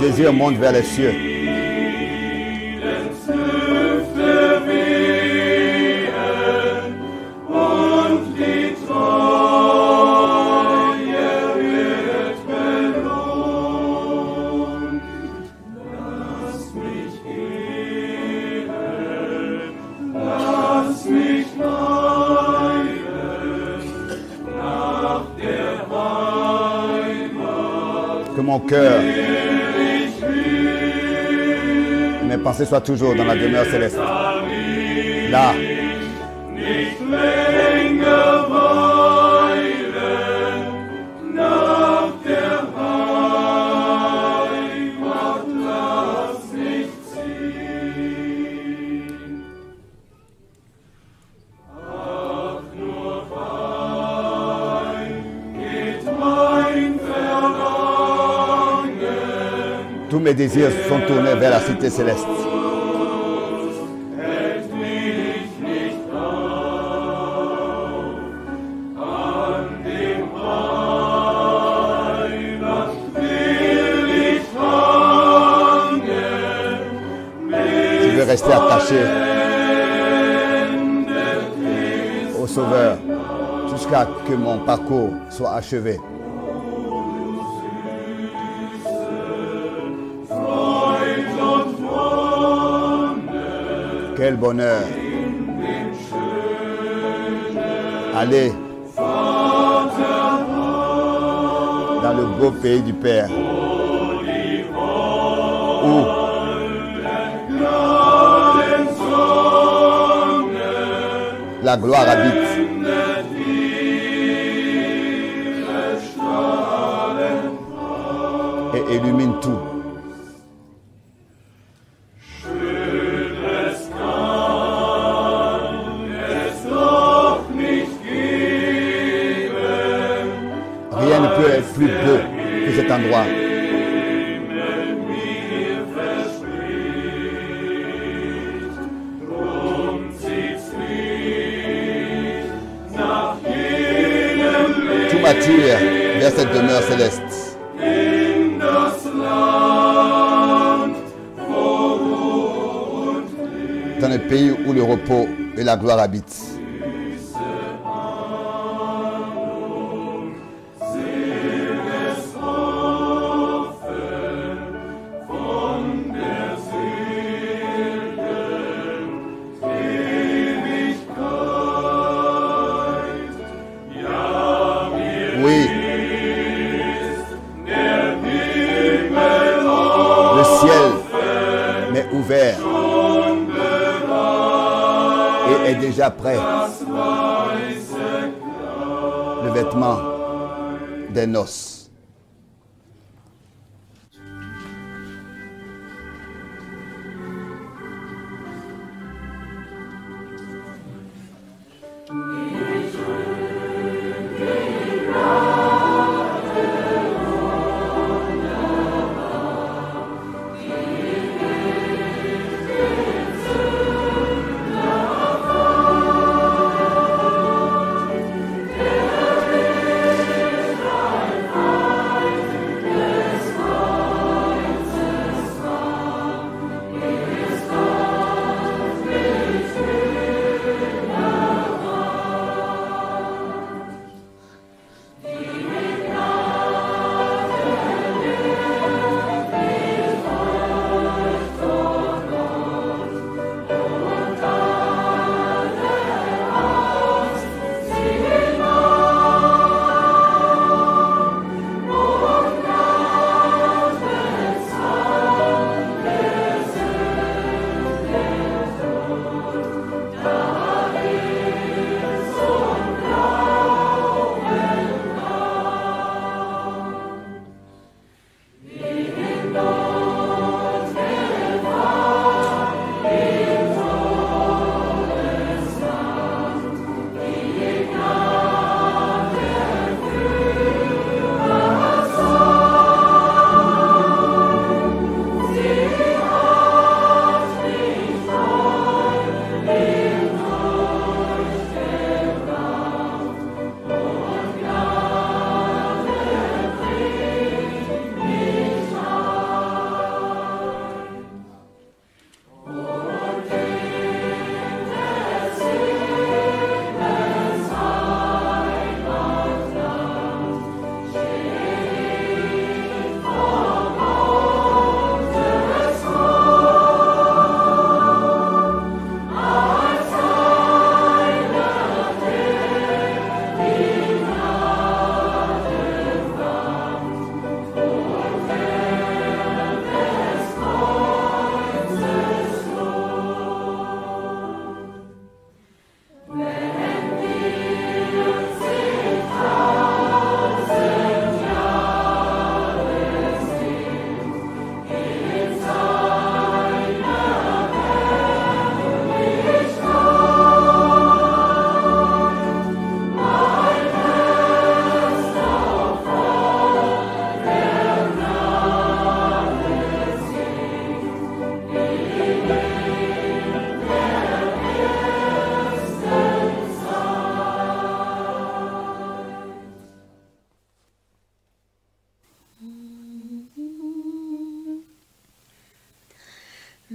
désir monte vers les cieux. Que mon cœur, mes pensées soient toujours dans la demeure céleste. Là. Tous mes désirs sont tournés vers la cité céleste. Je veux rester attaché au Sauveur jusqu'à que mon parcours soit achevé. Quel bonheur! Allez dans le beau pays du Père, où la gloire habite. Et illumine tout. Rien ne peut être plus beau que cet endroit. Tout m'attire vers cette demeure céleste. Dans le pays où le repos et la gloire habitent. Oui. Le ciel m'est ouvert et est déjà prêt. Le vêtement des noces.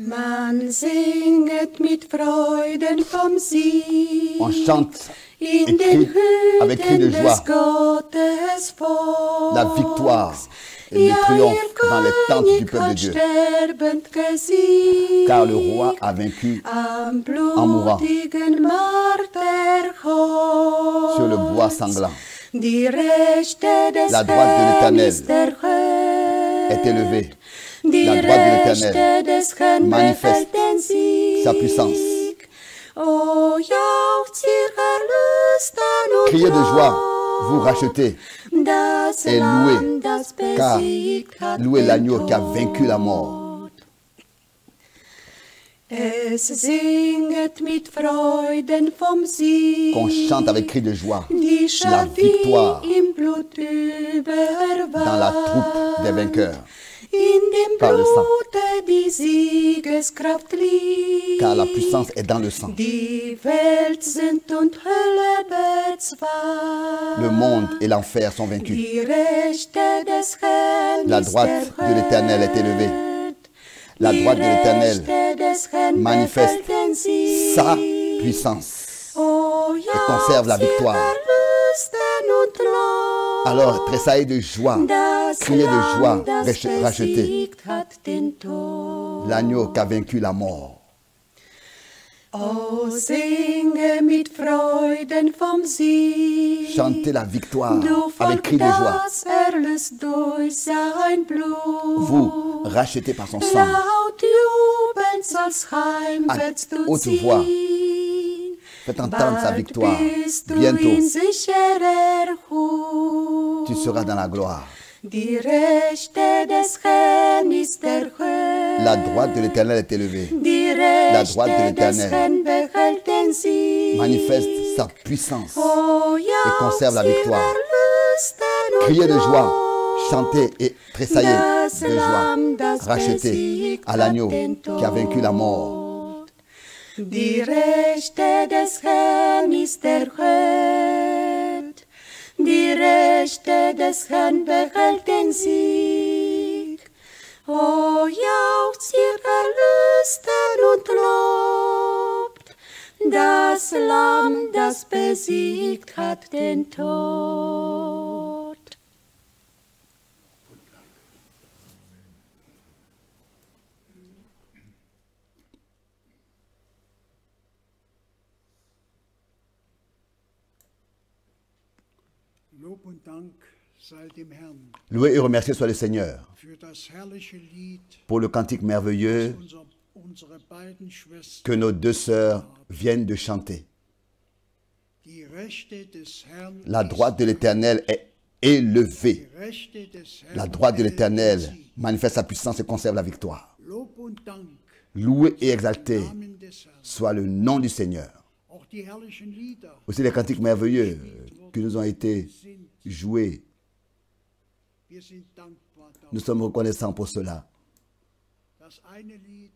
Man singet mit Freuden vom Sieg. On chante et In den crie avec cri de Hüten joie des Gottes Volks. la victoire et le triomphe dans les tentes du peuple de Dieu. Sterbend gesiegt. Car le roi a vaincu Am mourant blutigen Marterkreuz. sur le bois sanglant. Die Rechte des La droite de Herrn l'Éternel ist erhöht. Est élevée. Die La droite de Rechte l'Éternel des Herrn manifeste behält den Sieg. sa puissance. Oh, jauchzt ihr Erlösten und Criez de joie, Lob, vous rachetez, das et Lamm, louez, das car besiegt hat louez den l'agneau qui a Tod. vaincu la mort. Es singet mit Freuden vom Sieg. Qu'on chante avec cri de joie Die la Schar victoire wie im Blut überwand. dans la troupe des vainqueurs. In dem par le sang. Blute die Siegeskraft liegt. Car la puissance est dans le sang. Die Welt sind und Hölle bezweit. Le monde et l'enfer sont vaincus. Die Rechte des Herrn La ist droite de l'Éternel est élevée. erhöht. La Die droite de l'Éternel Rechte des Herrn manifeste behält den Sieg. sa puissance. Oh, conserve la jauchzt ihr victoire. Erlösten und Lob. Alors, tressaillez de joie, Das criez de joie, Lamm, das rachetez besiegt hat den Tod. l'agneau qui a vaincu la mort. Oh, singe mit Freuden vom Sieg. Chantez la victoire Du avec Volk, cri de joie. das erlöst durch sein Blut. Vous, rachetés par son sang, Laut jubelnd soll's heimwärts du haute voix, ziehen. faites entendre sa Bald victoire. bist du Bientôt, in sicherer Hut. tu seras dans la gloire. Die Rechte des Herrn ist erhöht. La droite de l'Éternel est élevée. Die La Rechte droite de des l'Éternel Herrn behält den Sieg. Manifeste sa puissance. Oh, et conserve la jauchzt ihr victoire. Erlösten und Criez de joie, Lob. chantez et tressaillez Das de joie. Lamm, das Rachetez besiegt à l'agneau hat den qui a vaincu la mort. Tod. Die Rechte des Herrn ist erhöht. Die Rechte des Herrn behält den Sieg. Oh, jauchzt ihr Erlösten und lobt das Lamm, das besiegt hat den Tod. Lob und Dank sei dem Herrn Loué et remercié soit le Seigneur für das herrliche Lied, pour le cantique merveilleux unsere beiden Schwestern. que nos deux sœurs viennent de chanter. Die Rechte des Herrn, La droite de l'Éternel est élevée. die Rechte des Herrn La droite de erhält l'Éternel den Sieg. manifeste sa puissance et conserve la victoire. Lob und Dank Loué et exalté im Namen des Herrn. soit le nom du Seigneur. Auch die herrlichen Lieder Aussi les cantiques merveilleux qui nous ont été joués. wir sind dankbar dafür. Nous sommes reconnaissants pour cela. Das eine Lied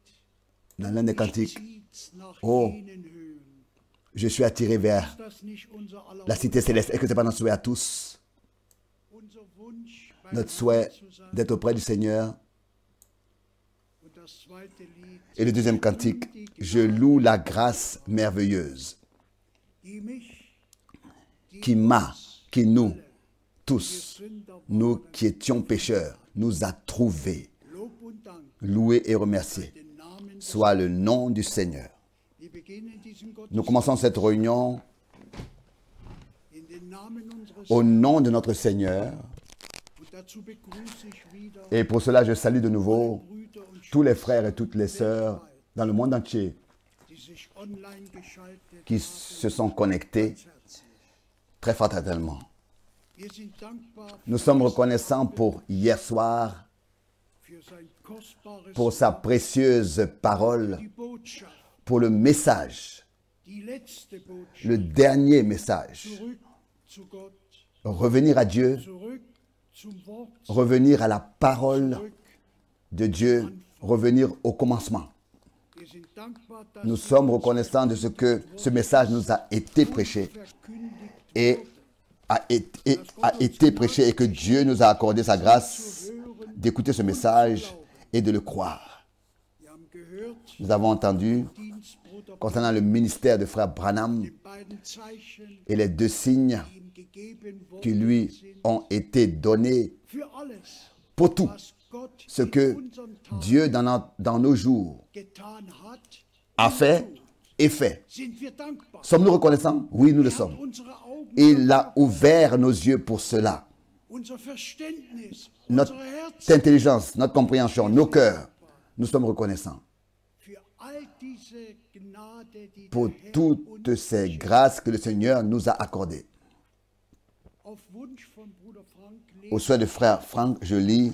Dans l'un des cantiques, zieht's nach Oh. jenen Höhen. je suis attiré vers Ist das nicht unser aller la cité céleste. Est-ce que ce n'est pas notre souhait à tous? unser Wunsch, bei Notre Herrn souhait zu sein? d'être auprès du Seigneur. Und das zweite Lied, Et le deuxième cantique, je loue la grâce merveilleuse die mich, qui m'a, qui nous, tous, Sünder, nous qui étions pécheurs, nous a trouvés. Lob und Dank, Loué et remercié den Namen des soit le nom du Seigneur. Wir beginnen diesen Nous Gottesdienst commençons cette réunion in den Namen unseres au nom de notre Seigneur. und dazu begrüße ich wieder Et pour cela, je salue de nouveau Brüder und tous les frères et toutes les sœurs dans le monde entier die sich online geschaltet qui se sont connectés très fraternellement. Wir sind dankbar Nous sommes reconnaissants pour hier soir, für sein kostbares pour sa précieuse parole, die Botschaft, pour le message, die letzte Botschaft, le dernier message. zurück zu Gott, Revenir à Dieu, zurück zum Wort, revenir à la parole zurück. de Dieu, revenir au commencement. Wir sind dankbar, dass Nous sommes reconnaissants de ce que ce message nous a été prêché verkündigt et a été prêché et que Dieu nous a accordé sa grâce d'écouter ce message et de le croire. Wir haben gehört, gehört, nous avons entendu Dienstbruder concernant le ministère de frère Branham die beiden Zeichen, et les 2 signes die ihm gegeben qui worden lui sind, ont été donnés für alles, pour tout was Gott ce in que unseren Tagen Dieu dans nos jours getan hat, a fait et fait. sind wir dankbar. Sommes-nous reconnaissants? Oui, nous le Er hat sommes. unsere Augen Il a ouvert nos yeux pour cela. unser Verständnis, Notre unsere Herzen intelligence, notre compréhension, nos cœurs, nous sommes reconnaissants für all diese Gnade, die pour der Herr toutes uns ces grâces que le Seigneur nous a accordées. auf Wunsch von Bruder Frank Au lesen souhait de frère Franck, je lis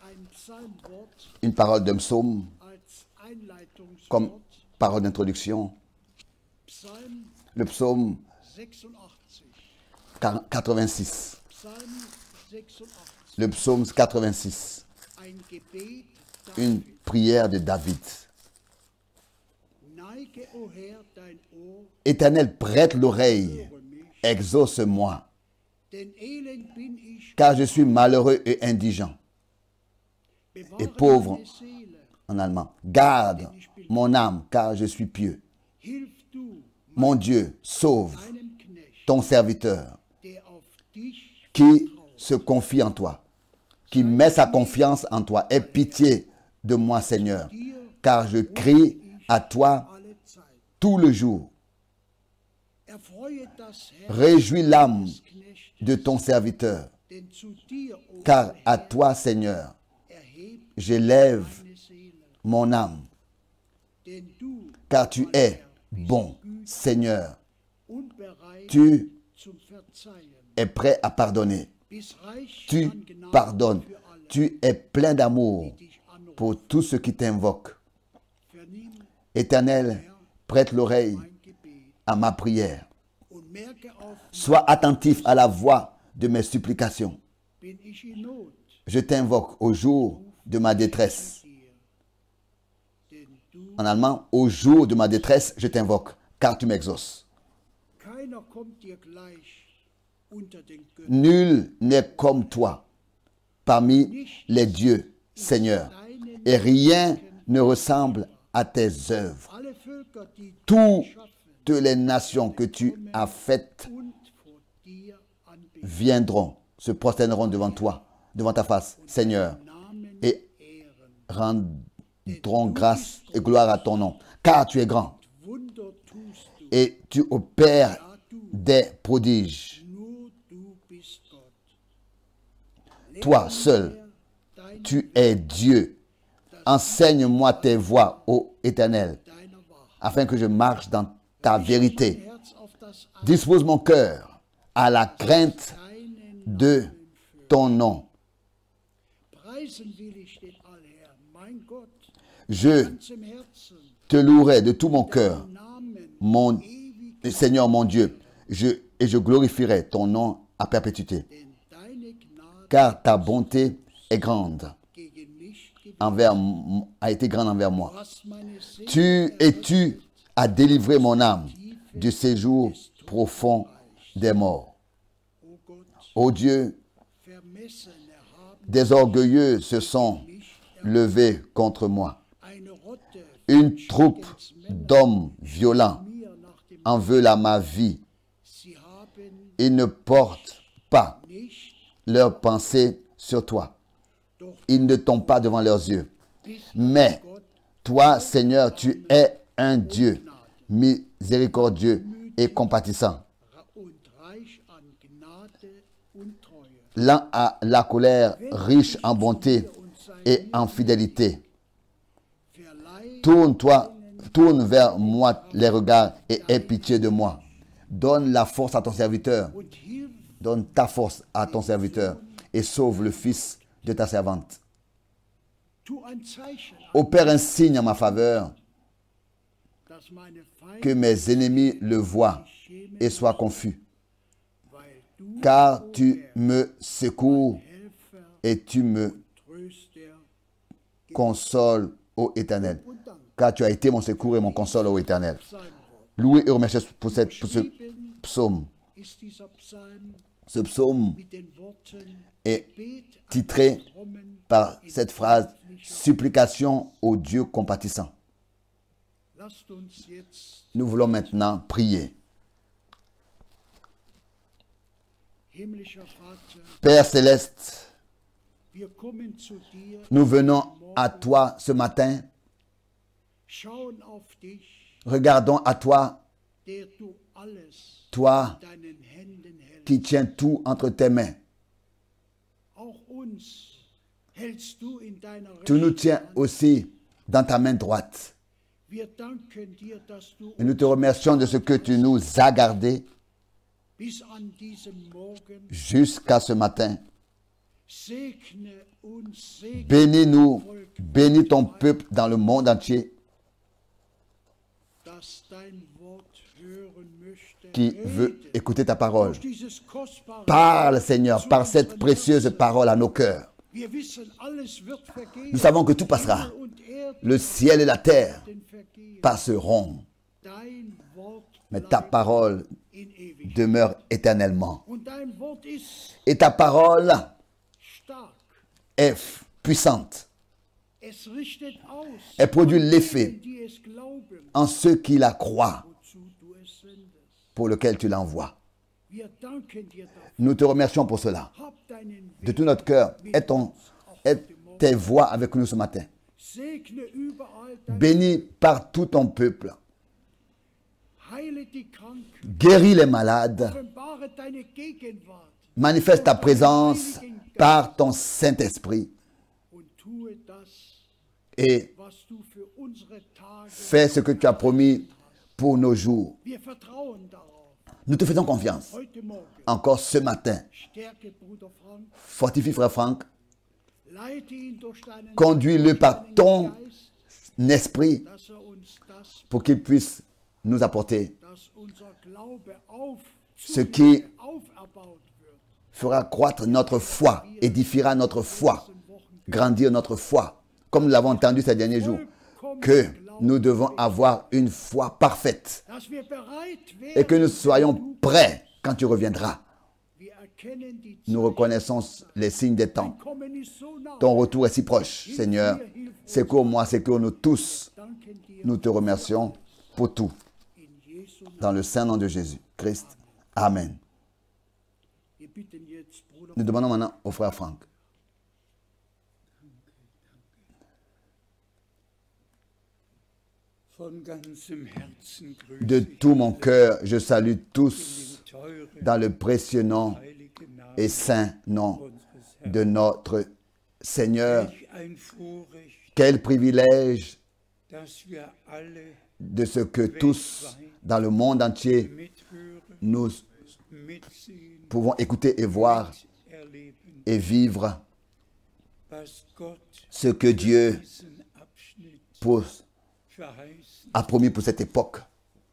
ein Psalmwort une parole d'un psaume als Einleitungswort, comme parole d'introduction. Psalm Le psaume 86. 86. Psalm 86, Le psaume 86. ein Gebet Une David. prière de David. Neige, o Herr, dein Ohr, Éternel, prête l'oreille, höre mich, exauce-moi, denn elend bin ich, car je suis malheureux et indigent. bewahre pauvre. meine Seele, En allemand, garde mon âme, car je suis pieux. hilf du Mon Dieu, sauve deinem Knecht, ton serviteur der auf dich qui se confie en toi, qui met sa confiance en toi. Aie pitié de moi, Seigneur, car je crie à toi alle Zeit. tout le jour. Erfreue das Herz Réjouis l'âme des Knechtes, de ton serviteur, denn zu dir, o car à Herr, toi, Seigneur, erheb j'élève meine Seele, mon âme, denn du, car tu es bon, Seigneur. und bereit Tu zum Verzeihen, es prêt à pardonner. bis reich Tu an Gnade pardonnes. für alle, Tu es plein d'amour die dich anrufen. pour tous ceux qui t'invoquent. Vernimm Éternel, prête l'oreille mein Gebet à ma prière. und merke auf, Sois attentif à la voix de mes supplications. bin ich in Not Je t'invoque au jour de ma détresse. dir. Denn du, En allemand, au jour de ma détresse, je t'invoque, car tu m'exauces. keiner kommt dir gleich unter den Göttern. Nul n'est comme toi parmi les dieux, Seigneur, et rien ne ressemble à tes œuvres. Alle Völker, die du Toutes geschaffen les nations que tu as faites und vor dir anbeten, viendront, se prosterneront devant toi, devant ta face, Seigneur, Namen et ehren. rendront grâce et gloire à ton nom, car tu es grand Wunder tust du, et tu opères ja du, des prodiges. nur du bist Gott. Toi seul, Dein, tu es Dieu. Enseigne-moi tes voies, ô Éternel, deiner Wahrheit. afin que je marche dans ta Mein vérité. Herz auf das Dispose mon cœur à la crainte deinen de Namen für. ton nom. Preisen will ich den Allherrn, mein Gott, Je ganzem Herzen, te louerai de tout mon cœur, Namen, mon ewig, Seigneur, mon Dieu, et je glorifierai ton nom à perpétuité, denn deine Gnade car ta bonté est grande gegen mich gewinnt. a été grande envers moi. Du hast meine Seele Tu as délivré mon âme du séjour profond des morts. o Gott, Ô Dieu, vermessen erhaben, des orgueilleux se sont levés contre moi. eine Rotte Une troupe d'hommes violents mir nach dem en veulent à ma vie. Sie haben Ils ne portent pas nicht, leurs pensées sur toi. doch Ils ne tombent pas devant leurs yeux. bist Mais Gott toi, Seigneur, tu es un Dieu miséricordieux et compatissant, und reich an Gnade und Treue. lent à la colère, riche en bonté et en fidélité. Verleih Tourne vers moi les regards et aie pitié de moi. Donne la force à ton serviteur. und hilf, Donne ta force à ton serviteur et sauve le fils de ta servante. tu ein Zeichen, Opère un signe en ma faveur, dass meine que Feinde mes ennemis le voient schämen, et soient confus. weil du, Car tu me secours Helfer, et tu me Tröster consoles, ô Éternel. und Dank. Car tu as été mon secours et mon console, ô Éternel. Psalmwort. Loué et remercié pour ce Geschrieben psaume. ist dieser Psalm Ce psaume mit den Worten est Bet an titré Frommen par cette phrase « Supplication au Dieu compatissant ». Lasst uns jetzt, Nous voulons maintenant prier. himmlischer Vater, Père céleste, wir kommen zu dir, nous venons à toi ce matin. schauen auf dich, Regardons à toi, der du alles toi in deinen Händen hältst. qui tiens tout entre tes mains. Auch uns hältst du in deiner Tu nous rechten tiens Hand. aussi dans ta main droite. Wir danken dir, dass du Et nous te remercions de ce que tu nous as gardés bis an diesem Morgen jusqu'à ce matin. segne uns, segne Bénis-nous, bénis ton peuple dans le monde entier dass dein Wort hören möchte. qui veut Rede écouter ta parole. durch dieses kostbare Parle, Wort Seigneur, zu par cette unseren précieuse Herzen. parole à nos cœurs. Wir wissen, alles wird vergehen. Nous savons que tout passera. Himmel und Erde Le ciel et la terre werden vergehen. passeront, Dein Wort mais ta bleibt parole in Ewigkeit. demeure éternellement. Und dein Wort ist Et ta parole stark. est puissante. Es richtet aus. Elle produit an l'effet. denen, die es glauben, En ceux qui la croient, wozu du es sendest. pour lequel tu l'envoies. Wir danken dir dafür. Nous te remercions pour cela. Hab deinen De Weg tout notre cœur, mit aie uns auch aie heute Morgen. tes voix avec nous ce matin. Segne überall dein Bénis par tout ton peuple. Heile die Kranken. Guéris les malades. Offenbare deine Gegenwart. Manifeste ta présence par ton Saint-Esprit. Und tue das, Et was du für unsere Tage. fais ce que tu as promis pour nos jours. Wir vertrauen darauf. Nous te faisons confiance. Heute Morgen Encore ce matin. stärke Bruder Frank. Fortifie frère Franck. Leite ihn durch deinen Conduis-le par ton Geist, esprit dass uns das, pour qu'il puisse nous apporter dass unser Glaube ce qui auferbaut wird. fera croître notre foi, édifiera notre foi, grandir notre foi, comme nous l'avons entendu ces derniers jours, que nous devons avoir une foi parfaite Dass wir bereit et que nous werden. soyons prêts quand tu reviendras. Wir erkennen die Nous reconnaissons les signes des temps. Kommen ist so nah. Ton retour est si proche, Seigneur. Secours-moi, secours-nous tous. Danken dir Nous te remercions pour tout. in Jesu Namen. Dans le saint nom de Jésus-Christ. Amen. Wir bitten jetzt, Bruder, Nous demandons maintenant au frère Franck. Von ganzem Herzen De grüße tout mon cœur, je salue tous ich teure dans le précieux nom heilige Namen et saint nom unseres Herrn. de notre Seigneur. Welch ein Vorrecht, Quel privilège dass wir alle de ce que tous dans le monde entier mithören, nous mitsehen, pouvons écouter et voir erleben, et vivre was Gott ce que Dieu diesen Abschnitt pour- verheißen a promis pour cette époque.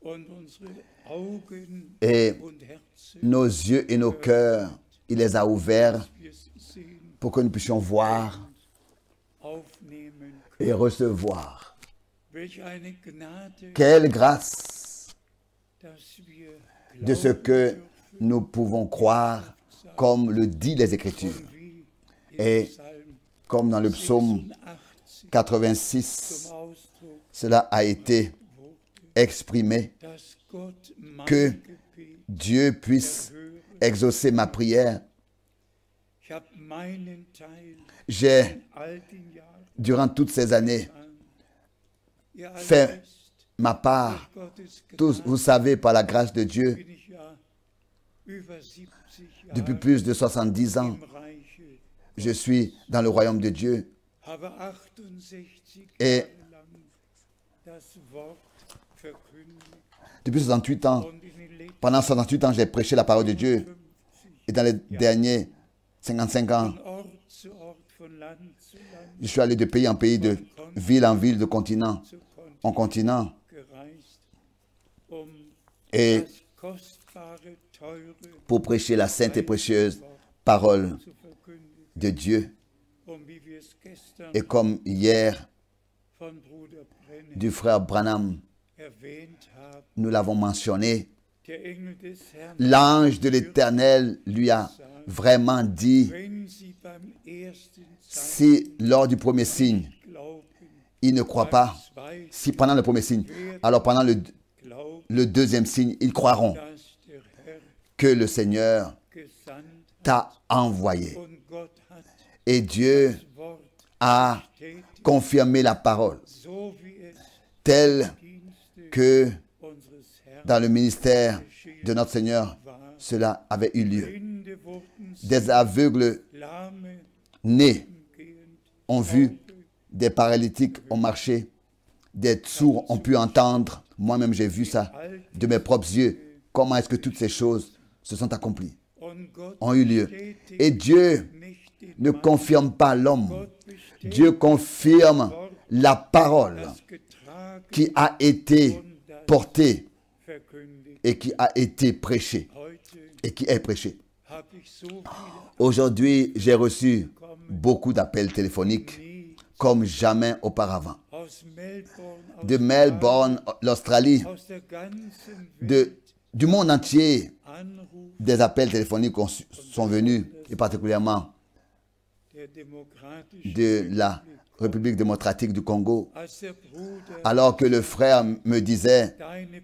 und unsere Augen Et und Herzen, nos yeux et nos cœurs, il les a ouverts wir sie sehen, pour que nous puissions voir aufnehmen. et recevoir. Welch eine Gnade, Quelle grâce dass wir de ce glauben que dürfen, nous pouvons croire, comme le dit les Écritures. wie Et im Psalm comme dans le psaume 86 86, zum Ausdruck, cela a été exprimé, dass Gott mein que Gebet Dieu puisse erhöre. exaucer ma prière. Ich habe meinen Teil J'ai, in all den Jahren durant toutes ces années, an. Ihr alle fait wisst, ma part. durch Gottes Tous, Gnade vous savez, par la grâce de Dieu, bin ich ja über 70 depuis Jahre plus de 70 ans, im Reiche, je suis dans le royaume de Dieu. habe 68 Et Jahre lang das Wort verkündigt depuis 68 ans, und in den letzten pendant 68 ans, j'ai prêché la parole de Dieu. 50 Et dans les derniers 55 ans, von Ort zu Ort, von Land zu Land je suis allé de pays en pays, de ville en ville, de continent zu en continent. gereist, um Et das kostbare, teure pour prêcher la sainte et précieuse parole zu verkündigen. de Dieu. Und wie wir es gestern Et comme hier, von Bruder Brenner du frère Branham, erwähnt haben, nous l'avons mentionné, der Engel des Herrn, l'ange de l'Éternel lui a vraiment dit, wenn sie beim ersten Zeichen si lors du premier signe, glauben, ils ne croient pas. Si pendant le premier signe, alors pendant le deuxième signe, ils croiront dass der Herr que le Seigneur gesandt t'a envoyé. und Gott hat Et Dieu das Wort a bestätigt, confirmé la parole so wie es telle Dienste que unseres Herrn dans le ministère de notre Seigneur, cela avait eu lieu. Blinde wurden Des aveugles Lahme nés gehend, ont vu, des paralytiques ont marché, des sourds ont pu entendre. Moi-même, j'ai vu ça de mes propres yeux. Comment est-ce que toutes ces choses se sont accomplies, und Gott ont eu lieu? bestätigt Et Dieu nicht den ne confirme pas l'homme. Gott bestätigt Dieu confirme la parole das getragen qui a été portée verkündigt. et qui a été prêchée Heute et qui est prêchée. habe ich so viele Aujourd'hui, j'ai reçu beaucoup d'appels téléphoniques nie comme jamais auparavant. aus Melbourne, De Melbourne, l'Australie, aus der ganzen Welt du monde entier, Anruf des appels téléphoniques sont venus, et particulièrement der demokratischen de la République démocratique du Congo. als der Bruder Alors que le frère me disait, deine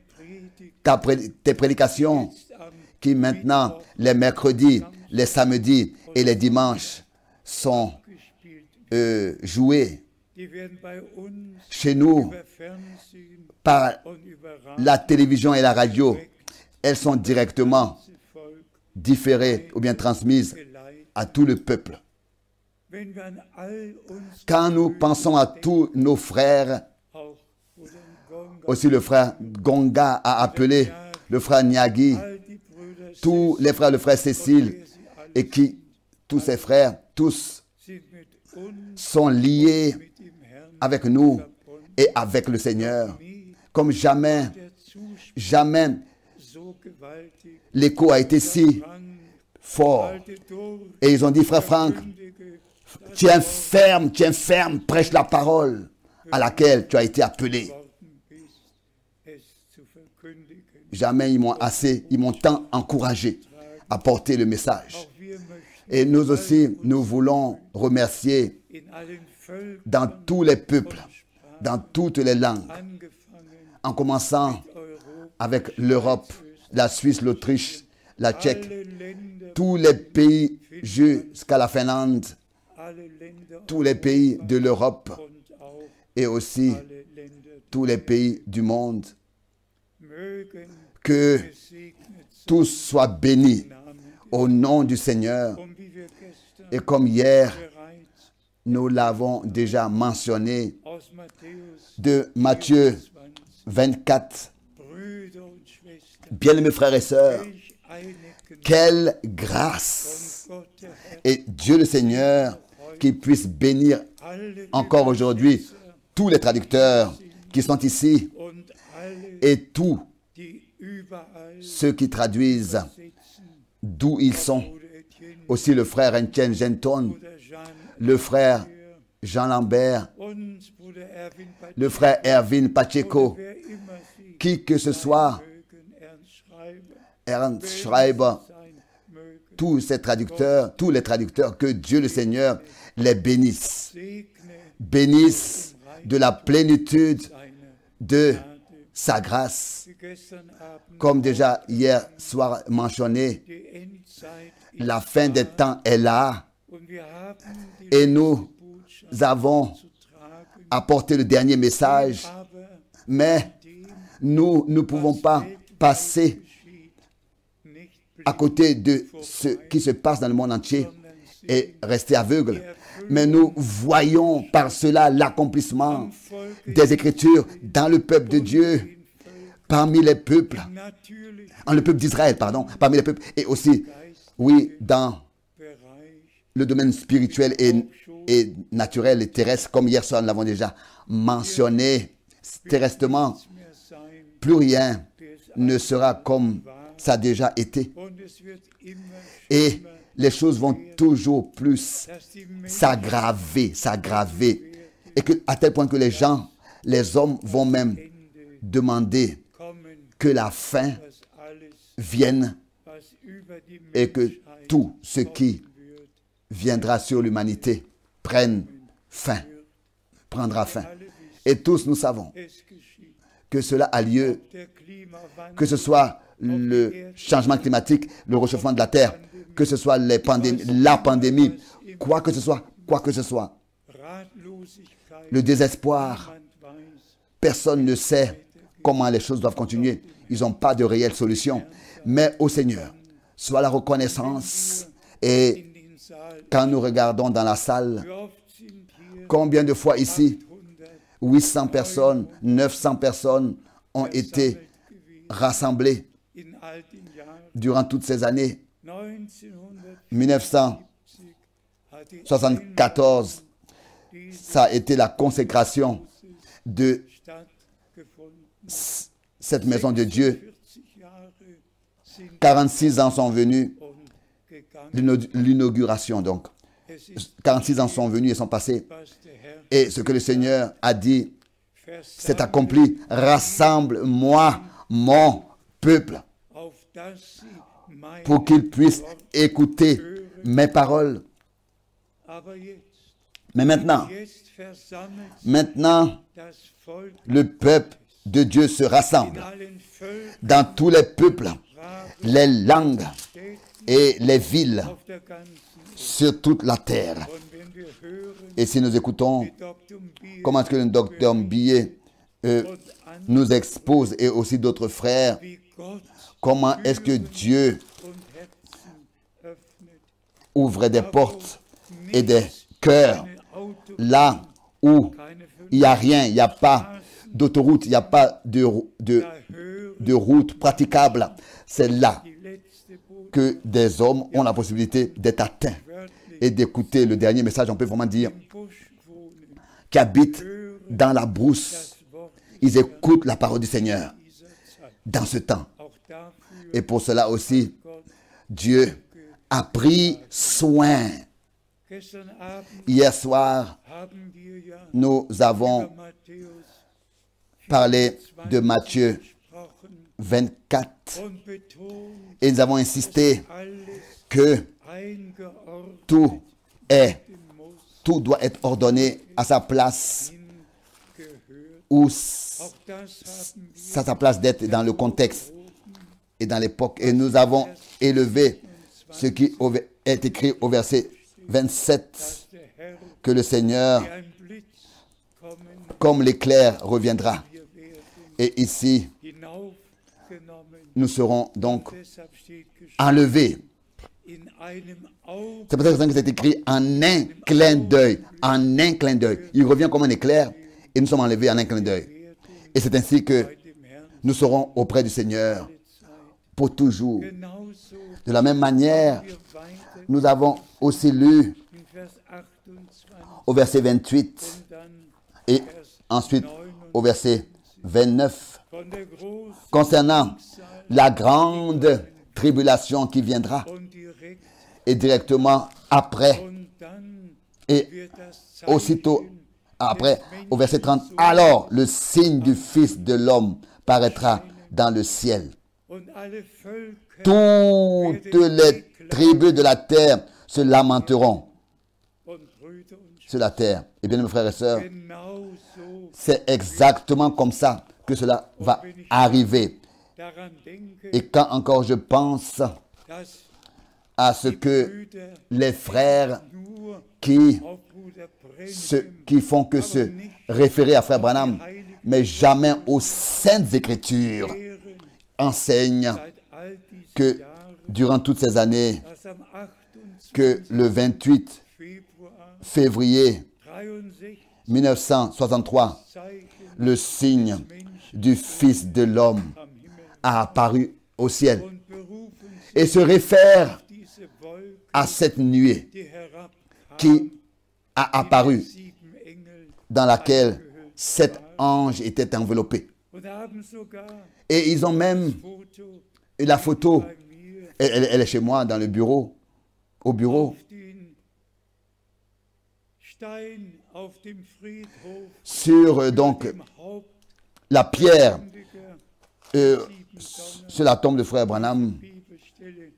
Predigt tes prédications am qui maintenant, les mercredis, les samedis et les dimanches, sont gespielt, jouées die werden bei uns chez nous über Fernsehen par und über la télévision et la radio. Elles sont directement Volk différées ou bien transmises geleitet. à tout le peuple. Wenn wir an all uns Quand nous pensons à tous nos frères, auch Bruder Gonga, aussi le frère Gonga a appelé, le frère Nyagi, all die Brüder tous les frères, le frère Cécile, et qui, tous ces frères, tous sind mit uns, sont liés mit dem Herrn avec nous verbunden. et avec le Seigneur. Nie Comme jamais, der Zuspruch jamais so gewaltig l'écho a été si drang, fort. halte durch, Et ils ont dit, frère Franck, kündige tiens ferme, prêche la parole à laquelle tu as été appelé. worden bist, es zu verkündigen. Jamais ils m'ont tant encouragé à porter le message. Auch wir möchten Et nous aussi, nous voulons remercier in allen Völkern dans tous les peuples, dans toutes les langues, angefangen, en commençant Europa, avec l'Europe, la Suisse, l'Autriche, la Tchèque, alle Länder, tous les pays jusqu'à la Finlande, alle Länder tous les pays de l'Europe und auch et aussi alle Länder tous les pays du monde. mögen Que gesegnet sein tous soient bénis Namen. au nom du Seigneur. Und wie wir gestern Et comme hier, bereits nous l'avons déjà mentionné, aus Matthäus de Matthieu 20, 24, Brüder und Schwestern, bien-aimés frères et sœurs, welch eine Gnade quelle grâce! von Gott der Herr, Et Dieu le Seigneur qui puisse bénir alle encore aujourd'hui tous les traducteurs qui sont ici und alle, et tous die überall ceux qui traduisent sitzen, d'où ils sont. Bruder Etienne, Aussi le frère Etienne Genton, Bruder Jean, le frère Jean Lambert, und Bruder Erwin Pacheco, le frère Erwin Pacheco, wer immer sie qui que ce soit, mögen, Ernst Schreiber, Ernst wer Schreiber, sie sein mögen, tous ces traducteurs, tous les traducteurs, que Dieu le Seigneur les bénisse. segne Bénisse de la plénitude seine de Gnade. sa grâce. Wie gestern Abend Comme déjà hier soir mentionné, die Endzeit la fin des temps est là und wir haben die et nous Botschaft avons zu tragen, apporté le dernier message, aber mais dem, nous ne pouvons pas passer geschieht, nicht à côté de ce qui se passe dans le monde entier et rester aveugle. Mais nous voyons par cela l'accomplissement des Écritures dans le peuple de Dieu, parmi les peuples, natürlich en le peuple d'Israël, pardon, parmi les peuples, et aussi, oui, dans Bereich le domaine spirituel et naturel et terrestre, comme hier soir nous l'avons déjà mentionné, terresтрement, mehr sein, plus rien ne sera comme ça a déjà été. und es wird immer Et les choses vont toujours plus dass die Menschen s'aggraver. Et que, à tel point que les gens, les hommes vont même demander kommen, que la fin dass alles, vienne was über die et que Menschheit tout ce qui wird, viendra sur l'humanité prenne fin, prendra fin. alle wissen, Et tous nous savons es geschieht. que cela a lieu, Der Klimawandel, que ce soit le changement climatique, le réchauffement de la terre, que ce soit les pandémies, la pandémie, quoi que ce soit, Ratlosigkeit, le désespoir, niemand weiß, personne ne sait comment les choses doivent continuer. Ils n'ont pas de réelle solution. Mais au Seigneur, soit la reconnaissance. Et in den Saal, quand nous regardons dans la salle, wie oft sind hier combien de fois ici, 800 800 personnes, 900 personnes ont été versammelt gewesen rassemblées in alten Jahren. durant toutes ces années. 1974 1974, ça a été la consécration de stattgefunden. cette maison de Dieu. 40 Jahre sind 46 ans sont venus, umgegangen. l'inauguration donc. Es ist 46 ans sont venus et sont passés. was der Herr Et ce que le Seigneur a dit, c'est versammelt, accompli. Rassemble-moi, mon peuple, auf dass sie mein pour qu'ils puissent Wort écouter hören. mes paroles. Aber Mais maintenant, jetzt das Volk le peuple de Dieu se rassemble in allen Völkern, dans tous les peuples, Sprachen, les langues Städten et les villes auf der ganzen Welt. sur toute la terre. Und wenn wir hören, Et si nous écoutons wie Dr. Bier comment est-ce que le docteur Billet und an, nous expose et aussi d'autres frères, wie Gott comment est-ce que Dieu und Herzen öffnet, ouvrait des portes et des cœurs eine Auto, là où keine il n'y a rien, il n'y a pas d'autoroute, il n'y a pas de da hören route praticable. C'est là die letzte Botschaft que des hommes ont la possibilité d'être atteints wörtlich et d'écouter le dernier message. On peut vraiment dire im Busch wohnen, qui habitent dans la brousse. das Wort Ils écoutent la parole du Seigneur dieser Zeit. dans ce temps. Auch dafür Et pour cela aussi, Gott. Dieu a pris soin. Gestern Abend Hier soir, haben wir ja nous avons über Matthäus parlé de Matthieu gesprochen 24 und betont, et nous avons insisté alles que eingeordnet tout est, muss, tout doit être ordonné à sa place hingehört. où Auch das haben wir ça a sa place d'être dans le contexte et dans l'époque. Et nous avons élevé ce qui est écrit au verset 27, dass der Herr que le Seigneur, wie ein Blitz kommen, comme l'éclair, reviendra. wir werden Et ici, hinaufgenommen. nous serons donc Deshalb steht geschrieben, enlevés. in einem Auge C'est pour ça que c'est écrit en un clin d'œil. En un clin d'œil. Il revient comme un éclair et nous sommes enlevés en un clin d'œil. Et c'est ainsi que bei dem Herrn nous serons auprès du Seigneur alle Zeit. pour toujours. Genauso De la même manière, wir weiter nous avons aussi lu in Vers 28 au verset 28 und dann et ensuite au verset 29 von der großen concernant la grande tribulation qui viendra und direkt et directement après und dann et wird das aussitôt Zeichen après au verset 30 alors le signe du Fils de l'homme paraîtra dans le ciel. und alle Völker Toutes les tribus de la terre se lamenteront und Brüder und sur la terre. Et bien mes frères et sœurs, genauso c'est exactement comme ça que cela va arriver. daran denke, Et quand encore je pense dass à ce que Brüder les frères nur qui, auf Bruder qui font que se référer à Frère Branham, mais jamais aux saintes écritures, Brennemen enseignent seit all diesen que Jahren, durant toutes ces années, dass am 28. que le 28 Februar février 63 1963, Zeichen le signe du Fils de l'homme am Himmel a apparu au ciel und berufen et se réfère diese Wolke, à cette nuée die herabkam, qui a apparu 7 Engel dans laquelle 7 anges étaient enveloppés. und haben sogar Et ils ont même Foto la photo, bei mir elle est chez moi dans le bureau, au bureau, auf den Stein auf dem Friedhof sur donc dem Haupt la pierre der sur la tombe de Frère Branham Bibelstelle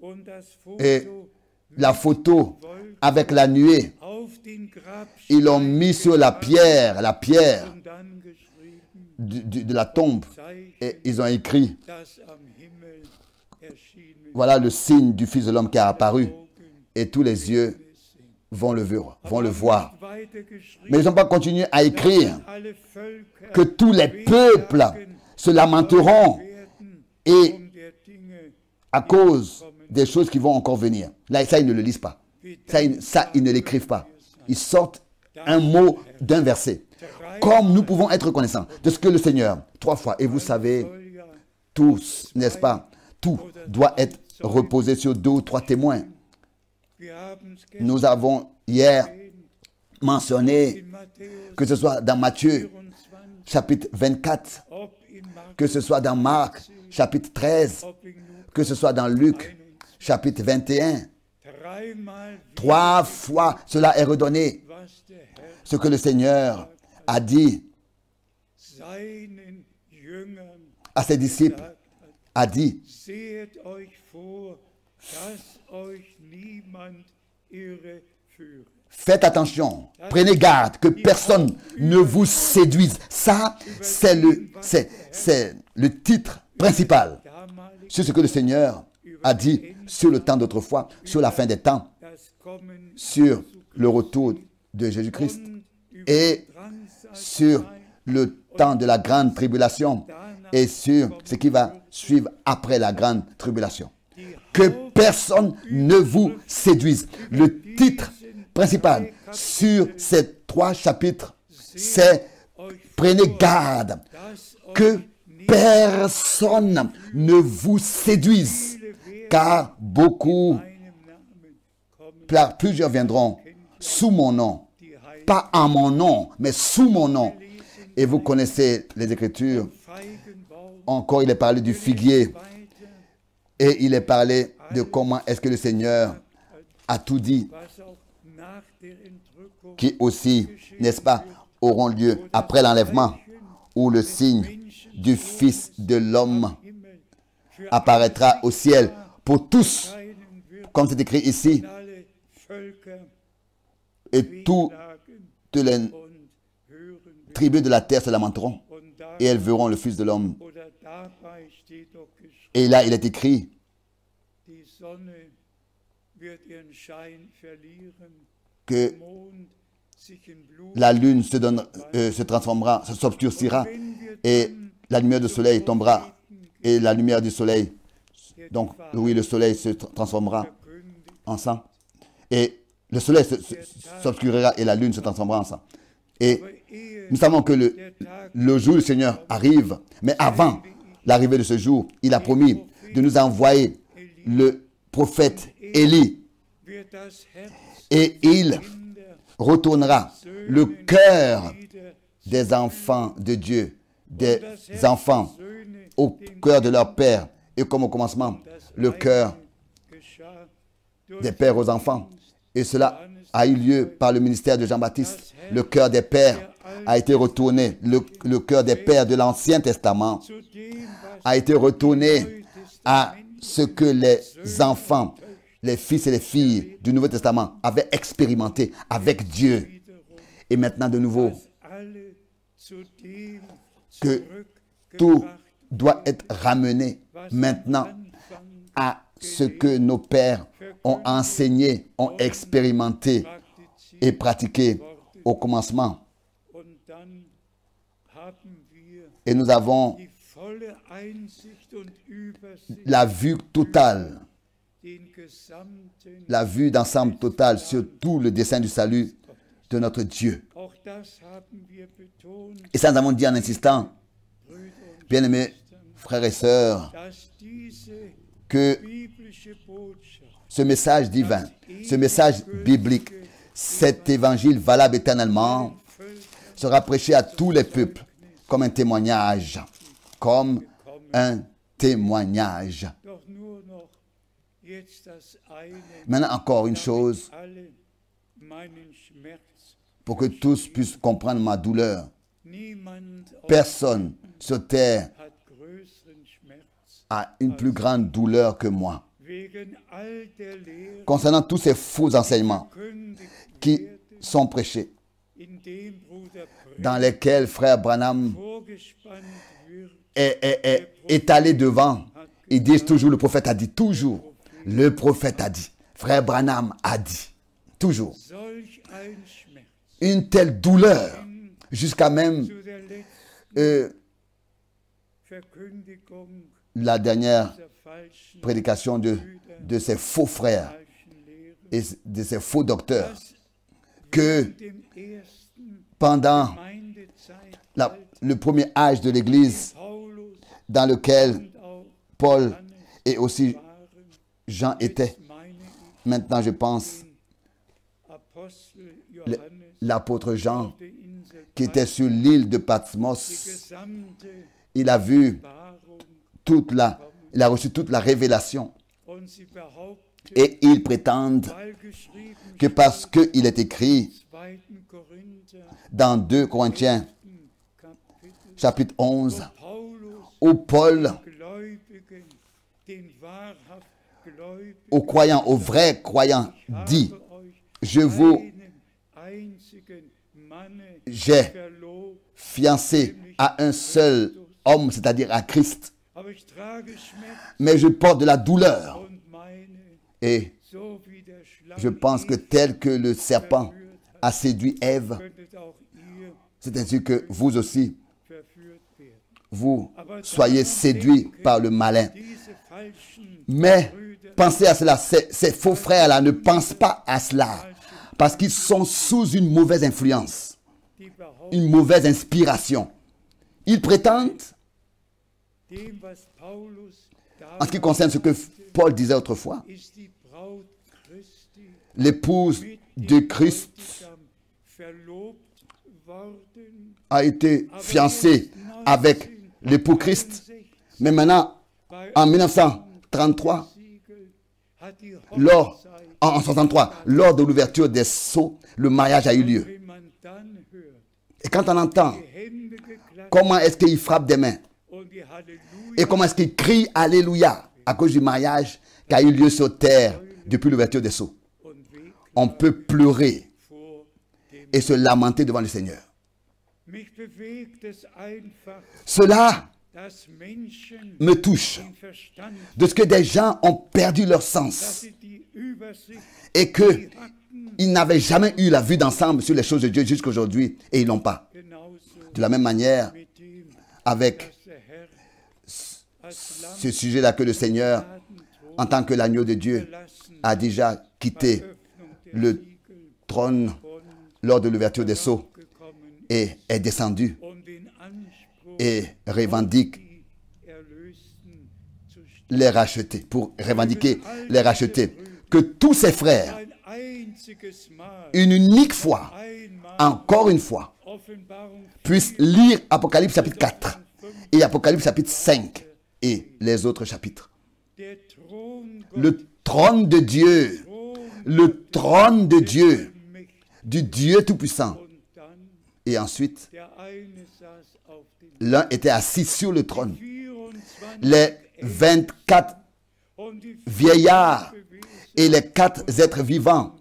und das et Foto la photo avec la nuée. auf den Grabstein Ils l'ont mis sur la pierre und dann de la tombe et ils ont écrit, voilà le signe du Fils de l'homme qui a apparu et tous les yeux vont le voir. Mais ils n'ont pas continué à écrire que tous les peuples se lamenteront et à cause des choses qui vont encore venir. Là, ça, ils ne le lisent pas. Ça, ils ne l'écrivent pas. Ils sortent un mot d'un verset. Comme nous pouvons être reconnaissants de ce que le Seigneur, 3 fois, et vous savez, tous, n'est-ce pas, tout doit être reposé sur 2 ou 3 témoins. Nous avons hier mentionné, que ce soit dans Matthieu, chapitre 24, que ce soit dans Marc, chapitre 13, que ce soit dans Luc, chapitre 21. 3 fois, cela est redonné. Ce que le Seigneur a dit à ses disciples, a dit, faites attention, prenez garde que personne ne vous séduise. Ça, c'est le titre principal sur ce que le Seigneur a dit sur le temps d'autrefois, sur la fin des temps, sur le retour de Jésus-Christ et sur le temps de la grande tribulation et sur ce qui va suivre après la grande tribulation. Que personne ne vous séduise. Le titre principal sur ces 3 chapitres, c'est prenez garde que personne ne vous séduise, car plusieurs viendront sous mon nom, pas en mon nom, mais sous mon nom. Et vous connaissez les Écritures. Encore, il est parlé du figuier et il est parlé de comment est-ce que le Seigneur a tout dit, qui aussi, n'est-ce pas, auront lieu après l'enlèvement, où le signe du Fils de l'homme apparaîtra au ciel pour tous, comme c'est écrit ici, et toutes les tribus de la terre se lamenteront et elles verront le Fils de l'homme. Et là, il est écrit, que la lune se transformera, s'obscurcira et la lumière du soleil tombera et la lumière du soleil, donc oui, le soleil se transformera en sang et le soleil s'obscurira et la lune se transformera en sang. Et nous savons que le jour du Seigneur arrive, mais avant l'arrivée de ce jour, il a promis de nous envoyer le prophète Élie et il retournera le cœur des enfants de Dieu, des enfants au cœur de leur père et comme au commencement, le cœur des pères aux enfants. Et cela a eu lieu par le ministère de Jean-Baptiste. Le cœur des pères a été retourné. Le cœur des pères de l'Ancien Testament a été retourné à ce que les enfants, les fils et les filles du Nouveau Testament avaient expérimenté avec Dieu. Et maintenant de nouveau, que tout doit être ramené maintenant à ce que nos pères ont enseigné, ont expérimenté et pratiqué au commencement. Et nous avons la vue totale, la vue d'ensemble totale sur tout le dessein du salut de notre Dieu. Et ça, nous avons dit en insistant, bien-aimés frères et sœurs, que ce message divin, ce message biblique, cet évangile valable éternellement, sera prêché à tous les peuples comme un témoignage, comme un témoignage. Maintenant, encore une chose, pour que tous puissent comprendre ma douleur. Personne sur terre a une plus grande douleur que moi. Concernant tous ces faux enseignements qui sont prêchés, dans lesquels frère Branham vorgespannt wird, est allé devant. Ils disent toujours, le prophète a dit, toujours. Le prophète a dit. Frère Branham a dit. Toujours. solch ein Schmerz Une telle douleur. Jusqu'à même zu der letzten Verkündigung la dernière der falschen prédication de ces faux frères Lehre, et de ces faux docteurs. dass Que dem ersten pendant Gemeindezeit le premier âge de l'Église, Paulus dans lequel und auch Paul et aussi waren, Jean étaient, meine ich, maintenant je pense, Apostel Johannes l'apôtre Jean auf der Insel qui était sur l'île de die Patmos, gesamte il a vu Wahrung il a reçu toute la révélation und sie behaupten, et ils prétendent weil geschrieben que parce qu'il est écrit 2. Korinther dans 2 Corinthiens Kapitel, chapitre 11 Paulus où Paul Gläubigen, den wahrhaft Gläubigen, aux croyants, aux vrais croyants dit, habe euch je vous einen einzigen Manne j'ai verlobt, fiancé à un seul homme, c'est-à-dire à Christ, aber ich trage Schmerz mais je porte de la douleur. und meine, Et so wie der je Schlange pense que tel que le serpent a séduit Ève, könntet auch ihr c'est ainsi que vous aussi, verführt werden. vous soyez séduits par le malin. Diese falschen Mais pensez à cela, ces faux frères-là ne pensent pas à cela, parce qu'ils sont sous une mauvaise influence, die behaupten, une mauvaise inspiration. Ils prétendent, dem was Paulus en ce qui concerne ce que Paul disait autrefois, ist die Braut Christi l'épouse mit de dem Christ Bräutigam verlobt worden. a été fiancée avec l'époux Christ. Mais maintenant, en 1933, Hat die en 63, lors de l'ouverture des sceaux, le mariage a eu lieu. wenn man dann hört, Et quand on entend die Hände geklatscht comment est-ce qu'il frappe des mains und die Halleluja et comment est-ce qu'il crie Alléluia à cause du mariage qui a eu lieu sur terre depuis l'ouverture des sceaux, und Weg on peut pleurer vor dem. et se lamenter devant le Seigneur. Mich bewegt es einfach, Cela dass Menschen me touche den Verstand, de ce que des gens ont perdu leur dass sens sie die Übersicht et qu'ils n'avaient jamais eu la vue d'ensemble sur les choses de Dieu jusqu'aujourd'hui et ils l'ont pas. genauso De la même manière, mit dem, avec dass der Herr als Lamm ce sujet-là que le Seigneur, en tant que l'agneau de Dieu, verlassen, a déjà quitté Öffnung der le Siegel trône von lors de l'ouverture des sceaux gekommen et est descendu und den Anspruch, et revendique die Erlösten zu stellen. les racheter, pour revendiquer les racheter. Que tous ses frères, Ein einziges Mal, une unique fois, einmal, encore une fois, Offenbarung puissent lire Apocalypse chapitre 4 et Apocalypse chapitre 5 et les autres chapitres. der Thron Le trône de Dieu, le trône de Dieu, Gottes, du Dieu Tout-Puissant. und dann Et ensuite, der eine saß auf dem l'un était assis sur le trône. 24 Les 24 und die vieillards et les 4 êtres vivants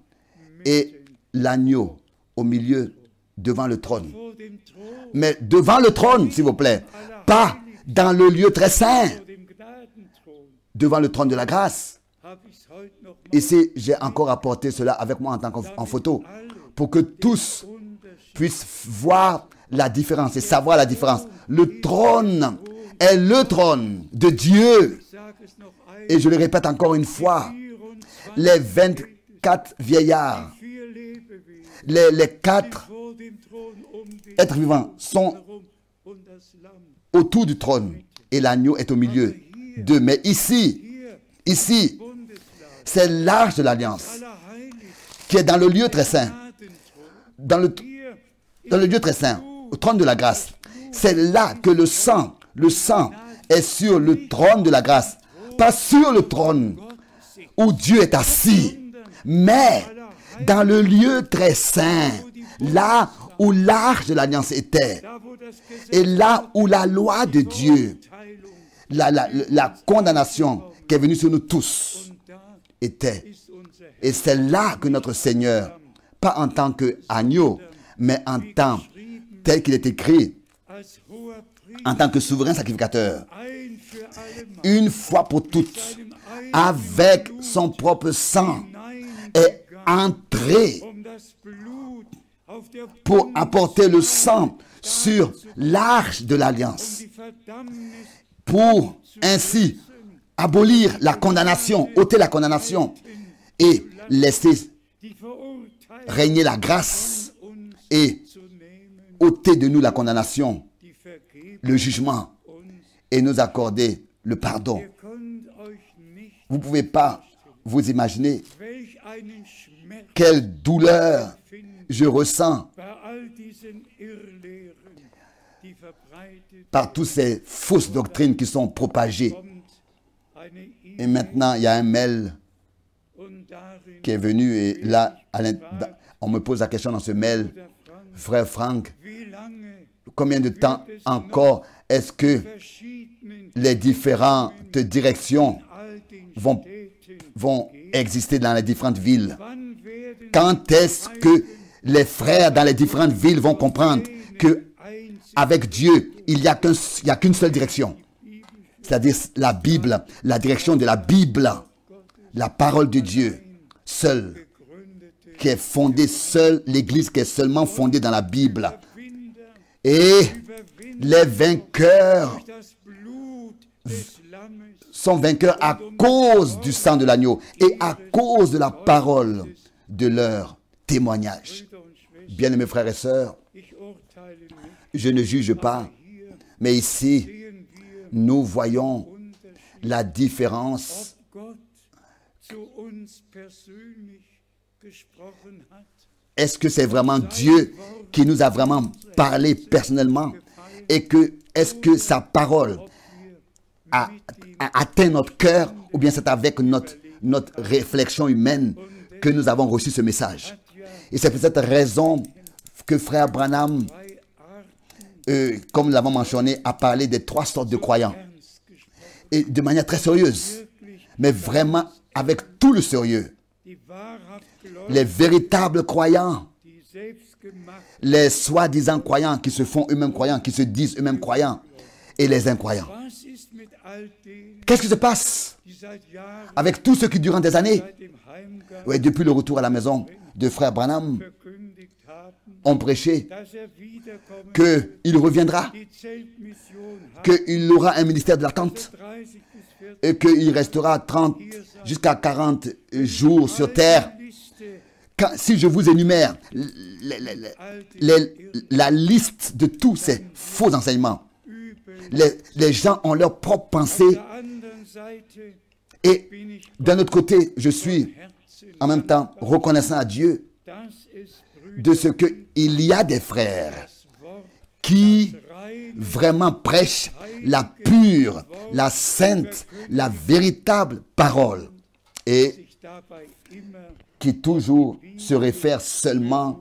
et l'agneau au milieu devant le trône. vor dem Thron, Mais devant le trône, s'il vous plaît, pas dans le lieu très saint, vor dem Gnadenthron, devant le trône de la grâce. habe ich es heute noch mal Ici, j'ai encore apporté cela avec moi en photo pour que tous Unterschied. puissent voir la différence et savoir la différence. Le trône est le trône de Dieu. Ich sage es noch einmal, Et je le répète encore une fois, 24 les 24 vieillards, 4 Lebewesen les 4 vor dem Thron den êtres vivants sont herum und das Lamm. autour du trône et l'agneau est au milieu d'eux. Mais ici, Bundeslamm, c'est l'arche de l'alliance Allerheiligsten, qui est dans le lieu très saint, Gnadenthron. dans Hier le lieu très saint, au trône de la grâce. C'est là que le sang est sur le trône de la grâce, pas sur le trône où Dieu est assis, mais dans le lieu très saint, là où l'arche de l'alliance était, da wo das Gesetz et là où la loi de Dieu, Teilung la condamnation qui est venue sur nous tous und da était. ist unser Herr Et c'est là que notre Seigneur, pas en tant qu'agneau, mais en tant tel qu'il est écrit, als hoher Priester en tant que souverain sacrificateur, ein für alle Mal une fois pour toutes, avec son propre sang, est entré das Blut auf der pour apporter le sang sur l'arche de l'alliance, die Verdammnis pour ainsi abolir la condamnation, ôter la condamnation et laisser die Verurteilung régner la grâce uns et zu nehmen, ôter de nous la condamnation, die Vergebung le jugement uns. et nous accorder le pardon. Ihr könnt euch nicht, Vous ne pouvez pas vous imaginer welch einen Schmerz quelle douleur je ressens bei all diesen Irrlehren, die verbreitet par toutes ces fausses doctrines qui sont propagées. kommt, eine Et maintenant, il y a un mail und darin qui est venu et là, on me pose la question dans ce mail, der Frank, frère Franck, wie lange combien de temps encore est-ce que verschiedenen les différentes directions all den vont, Städten, vont exister dans les différentes villes? wann werden Quand est-ce que les frères dans les différentes villes vont comprendre que avec Dieu, il n'y a qu'une seule direction, c'est-à-dire la Bible, la direction de la Bible, la parole de Dieu, seule, qui est fondée seule, l'Église qui est seulement fondée dans la Bible. Et les vainqueurs das Blut des Lammes sont vainqueurs à cause du sang de l'agneau et à cause de la parole de leur témoignage. und Schwestern, Bien-aimés frères et sœurs, ich urteile nicht, je ne juge pas, hier mais ici, sehen wir nous voyons Unterschied, la différence. ob Gott zu uns persönlich gesprochen hat. Est-ce que c'est vraiment Dieu qui nous a vraiment parlé personnellement et que est-ce que sa parole a atteint notre cœur ou bien c'est avec notre réflexion humaine que nous avons reçu ce message? Et c'est pour cette raison que frère Branham, Drei Arten comme nous l'avons mentionné, a parlé des trois sortes de croyants. ernst gesprochen, Et de manière très sérieuse, mais vraiment avec tout le sérieux. die wahrhaft Les Gläubigen, véritables croyants, die selbstgemacht les soi-disant croyants qui se font eux-mêmes croyants, qui se disent eux-mêmes croyants, et les incroyants. Was ist mit all denen, Qu'est-ce qui se passe die seit Jahren avec tous ceux qui, durant des années, seit dem Heimgang ouais, depuis le retour à la maison de frère Branham, verkündigt haben, ont prêché dass wiederkommen, qu'il reviendra, die Zeltmission hat, qu'il aura un ministère de l'attente 30 bis 40 et qu'il restera 30 jusqu'à 40 jours sur terre. Liste, Si je vous énumère la liste de tous ces faux enseignements, les gens ont leur propre pensée der anderen Seite et bin ich d'un autre côté, je suis Herzen, en même temps reconnaissant à Dieu dass es Brüder de ce qu'il y a des frères Wort qui rein vraiment prêchent la pure, la sainte, la véritable parole et sich dabei immer qui toujours se réfèrent seulement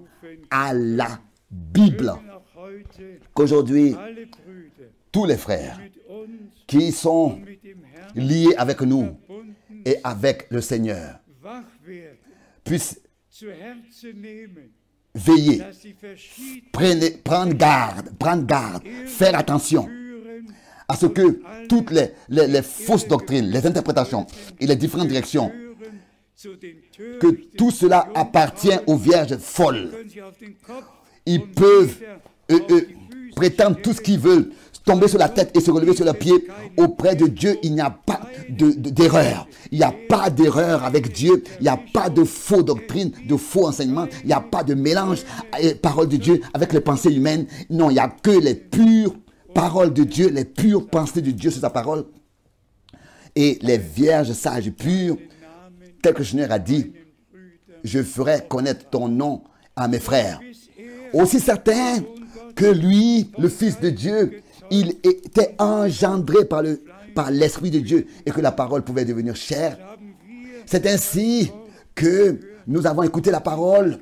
à la Bible. auch heute Qu'aujourd'hui, alle Brüder tous les frères mit uns qui sont mit dem Herrn liés avec nous verbunden et avec le Seigneur wach werden, puissent zu Herzen nehmen, veiller, dass die verschiedenen prendre garde, faire attention Türen à ce que toutes les fausses doctrines, les interprétations et les différentes directions, Türen zu den que Törichten tout cela appartient aux vierges folles. können sie auf den Kopf Ils und peuvent wieder auf die Füße prétendre tout ce qu'ils veulent, tomber sur la tête et se relever sur leurs pieds. Auprès de Dieu, il n'y a pas d'erreur. Il n'y a pas d'erreur avec Dieu. Il n'y a pas de faux doctrines, de faux enseignements. Il n'y a pas de mélange et parole de Dieu avec les pensées humaines. Non, il n'y a que les pures paroles de Dieu, les pures pensées de Dieu sur sa parole. Et les vierges sages et pures, tel que le Seigneur a dit, je ferai connaître ton nom à mes frères. Aussi certain que lui, le Fils de Dieu, il était engendré par l'Esprit de Dieu et que la parole pouvait devenir chair. C'est ainsi que nous avons écouté la parole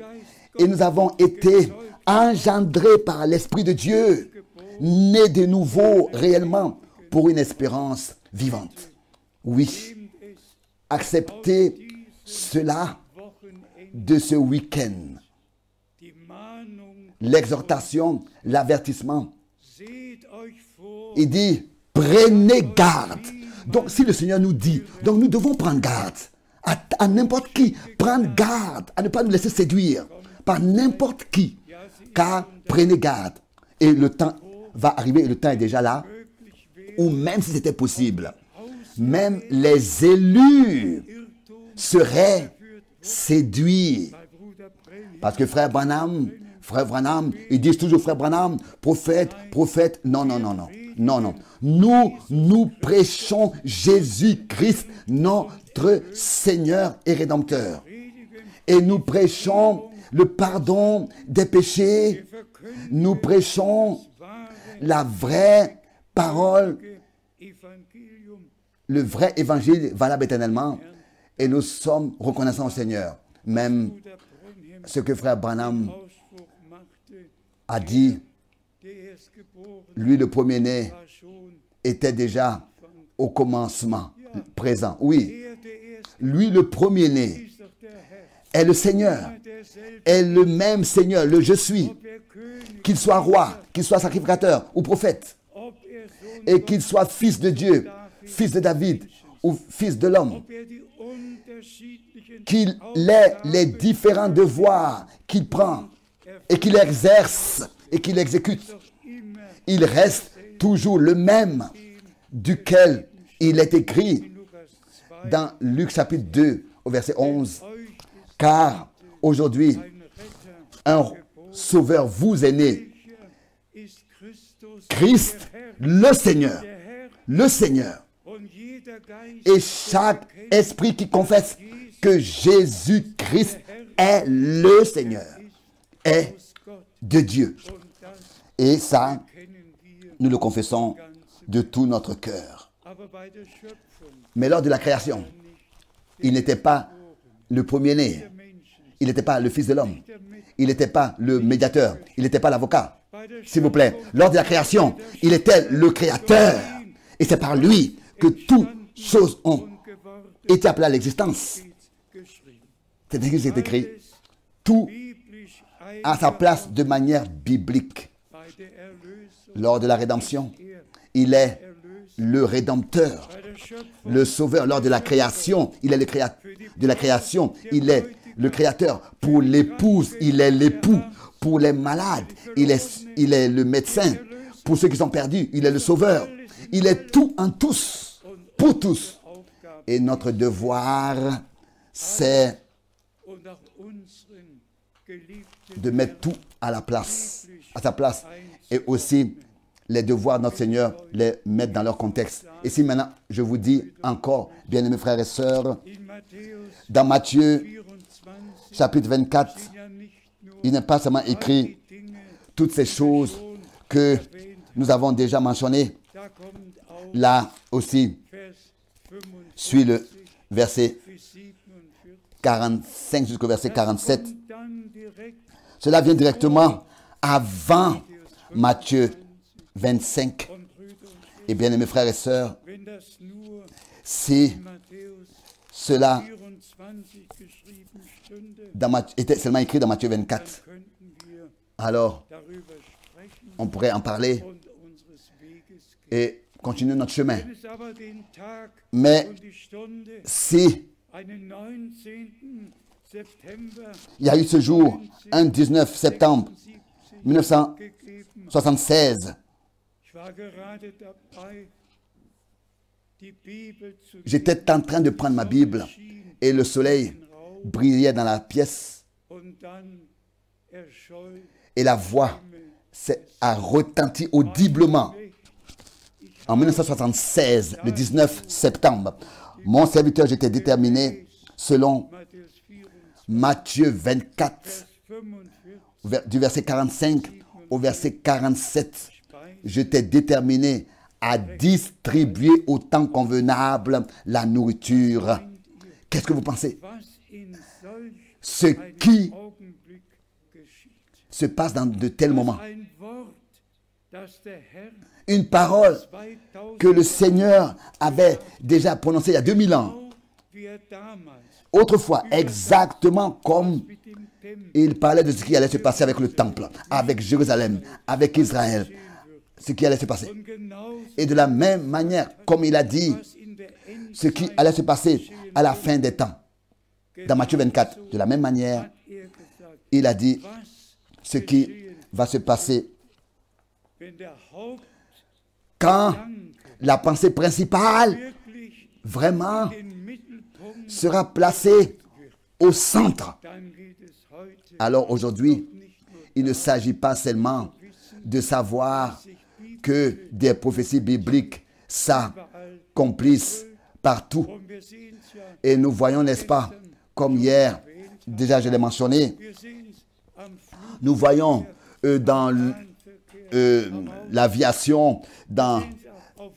et nous avons été engendrés par l'Esprit de Dieu, nés de nouveau réellement pour une espérance vivante. Oui, acceptez cela Wochenende de ce week-end. die Mahnung l'exhortation, l'avertissement. Il dit, prenez garde. Donc, si le Seigneur nous dit, donc nous devons prendre garde à n'importe qui. Prendre garde à ne pas nous laisser séduire par n'importe qui. Car prenez garde. Et le temps va arriver, et le temps est déjà là, où même si c'était possible, même les élus seraient séduits. Parce que frère Branham, ils disent toujours frère Branham, prophète. Non. Nous prêchons Jésus-Christ, notre Seigneur et Rédempteur. Et nous prêchons le pardon des péchés. Nous prêchons la vraie parole, le vrai évangile valable éternellement. Et nous sommes reconnaissants au Seigneur. Même ce que frère Branham a dit, lui le premier-né était déjà au commencement présent. Oui, lui le premier-né est le Seigneur, est le même Seigneur, le je suis, qu'il soit roi, qu'il soit sacrificateur ou prophète, et qu'il soit fils de Dieu, fils de David ou fils de l'homme, qu'il ait les différents devoirs qu'il prend et qu'il exerce et qu'il exécute. Il reste toujours le même duquel il est écrit dans Luc chapitre 2 au verset 11. Car aujourd'hui, un sauveur vous est né, Christ le Seigneur. Le Seigneur. Et chaque esprit qui confesse que Jésus-Christ est le Seigneur, est de Dieu. Et ça, nous le confessons de tout notre cœur. Mais lors de la création, il n'était pas le premier-né. Il n'était pas le Fils de l'homme. Il n'était pas le médiateur. Il n'était pas l'avocat. S'il vous plaît, lors de la création, il était le Créateur. Et c'est par lui que toutes choses ont été appelées à l'existence. C'est ce qui est écrit. Tout à sa place de manière biblique. Lors de la rédemption, il est le Rédempteur, le Sauveur. Lors de la création, il est le Créateur de la création. Il est le Créateur. Pour l'épouse, il est l'époux. Pour les malades, il est le médecin. Pour ceux qui sont perdus, il est le Sauveur. Il est tout en tous, pour tous. Et notre devoir, c'est de mettre tout à la place, à sa place. Et aussi, les devoirs de notre Seigneur, les mettre dans leur contexte. Et si maintenant, je vous dis encore, bien-aimés frères et sœurs, dans Matthieu, chapitre 24, il n'est pas seulement écrit toutes ces choses que nous avons déjà mentionnées. Là aussi, suit le verset 45 jusqu'au verset 47. Cela vient directement avant Matthieu 25. Et bien, mes frères et sœurs, si cela était seulement écrit dans Matthieu 24, alors on pourrait en parler et continuer notre chemin. Mais si il y a eu ce jour, un 19 septembre 1976, j'étais en train de prendre ma Bible et le soleil brillait dans la pièce et la voix a retenti audiblement. En 1976, le 19 septembre, mon serviteur, j'étais déterminé selon Matthieu 24, du verset 45 au verset 47. J'étais déterminé à distribuer au temps convenable la nourriture. Qu'est-ce que vous pensez? Ce qui se passe dans de tels moments. Une parole que le Seigneur avait déjà prononcée il y a 2000 ans. Autrefois, exactement comme il parlait de ce qui allait se passer avec le temple, avec Jérusalem, avec Israël, ce qui allait se passer. Et de la même manière, comme il a dit, ce qui allait se passer à la fin des temps, dans Matthieu 24, de la même manière, il a dit ce qui va se passer quand la pensée principale vraiment sera placée au centre. Alors aujourd'hui, il ne s'agit pas seulement de savoir que des prophéties bibliques s'accomplissent partout. Et nous voyons, n'est-ce pas, comme hier, déjà je l'ai mentionné, nous voyons dans l'aviation, dans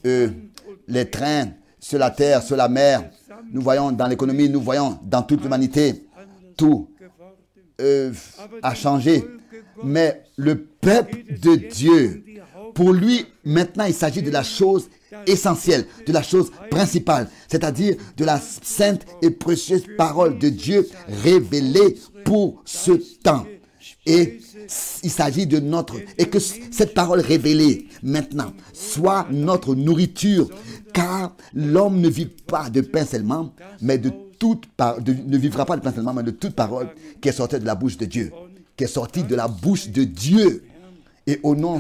les trains, sur la terre, sur la mer, nous voyons dans l'économie, nous voyons dans toute l'humanité, tout a changé. Mais le peuple de Dieu, pour lui, maintenant, il s'agit de la chose essentielle, de la chose principale, c'est-à-dire de la sainte et précieuse parole de Dieu révélée pour ce temps. Et il s'agit de notre... Et que cette parole révélée, maintenant, soit notre nourriture, car l'homme ne vit pas de pain seulement, mais ne vivra pas de pain seulement, mais de toute parole qui est sortie de la bouche de Dieu, qui est sortie de la bouche de Dieu. Et au nom,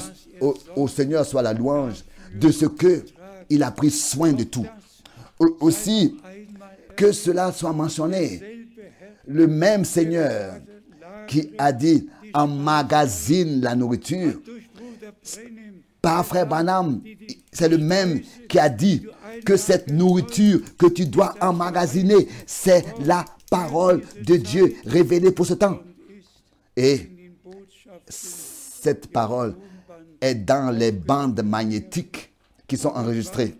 au Seigneur soit la louange de ce que il a pris soin de tout. Aussi, que cela soit mentionné, le même Seigneur qui a dit emmagasine la nourriture, par frère Branham, c'est le même qui a dit que cette nourriture que tu dois emmagasiner, c'est la parole de Dieu révélée pour ce temps. Et cette parole est dans les bandes magnétiques qui sont enregistrées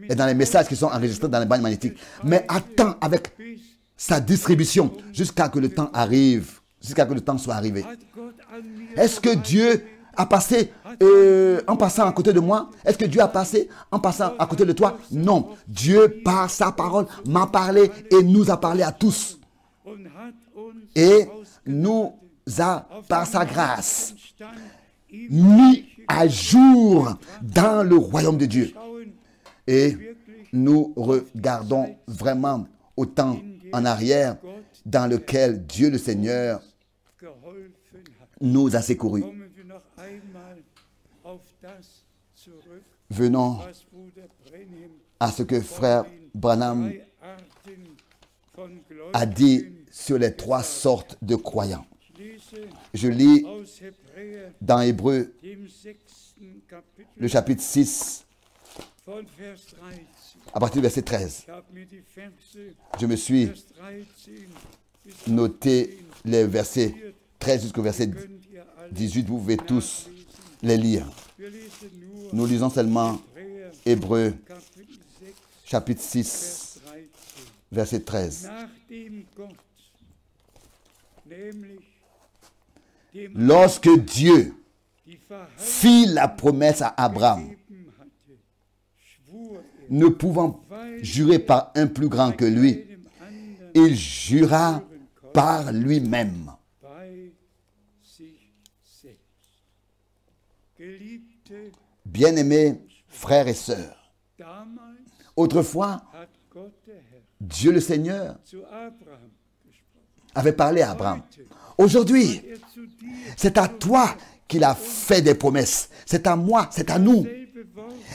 et dans les messages qui sont enregistrés dans les bandes magnétiques. Mais attends avec sa distribution jusqu'à que le temps arrive, jusqu'à que le temps soit arrivé. Est-ce que Dieu a passé en passant à côté de moi? Est-ce que Dieu a passé en passant à côté de toi? Non. Dieu, par sa parole, m'a parlé et nous a parlé à tous. Et nous a, par sa grâce, mis à jour dans le royaume de Dieu. Et nous regardons vraiment au temps en arrière dans lequel Dieu le Seigneur nous a secourus. Venons à ce que frère Branham a dit sur les 3 sortes de croyants. Je lis dans Hébreux, le chapitre 6, à partir du verset 13. Je me suis noté les versets 13 jusqu'au verset 18. Vous pouvez tous les lire. Nous lisons seulement Hébreux, chapitre 6, verset 13. Lorsque Dieu fit la promesse à Abraham, ne pouvant jurer par un plus grand que lui, il jura par lui-même. Bien-aimés frères et sœurs, autrefois, Dieu le Seigneur avait parlé à Abraham. Aujourd'hui, c'est à toi qu'il a fait des promesses. C'est à moi, c'est à nous.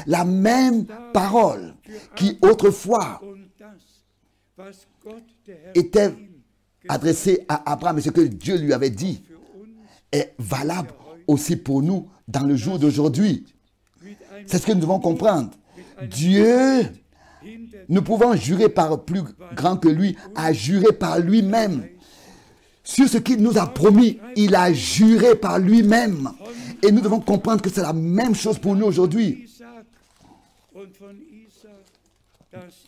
La même parole qui autrefois était adressée à Abraham et ce que Dieu lui avait dit est valable aussi pour nous dans le jour d'aujourd'hui. C'est ce que nous devons comprendre. Dieu, ne pouvant jurer par plus grand que lui, a juré par lui-même. Sur ce qu'il nous a promis, il a juré par lui-même. Et nous devons comprendre que c'est la même chose pour nous aujourd'hui.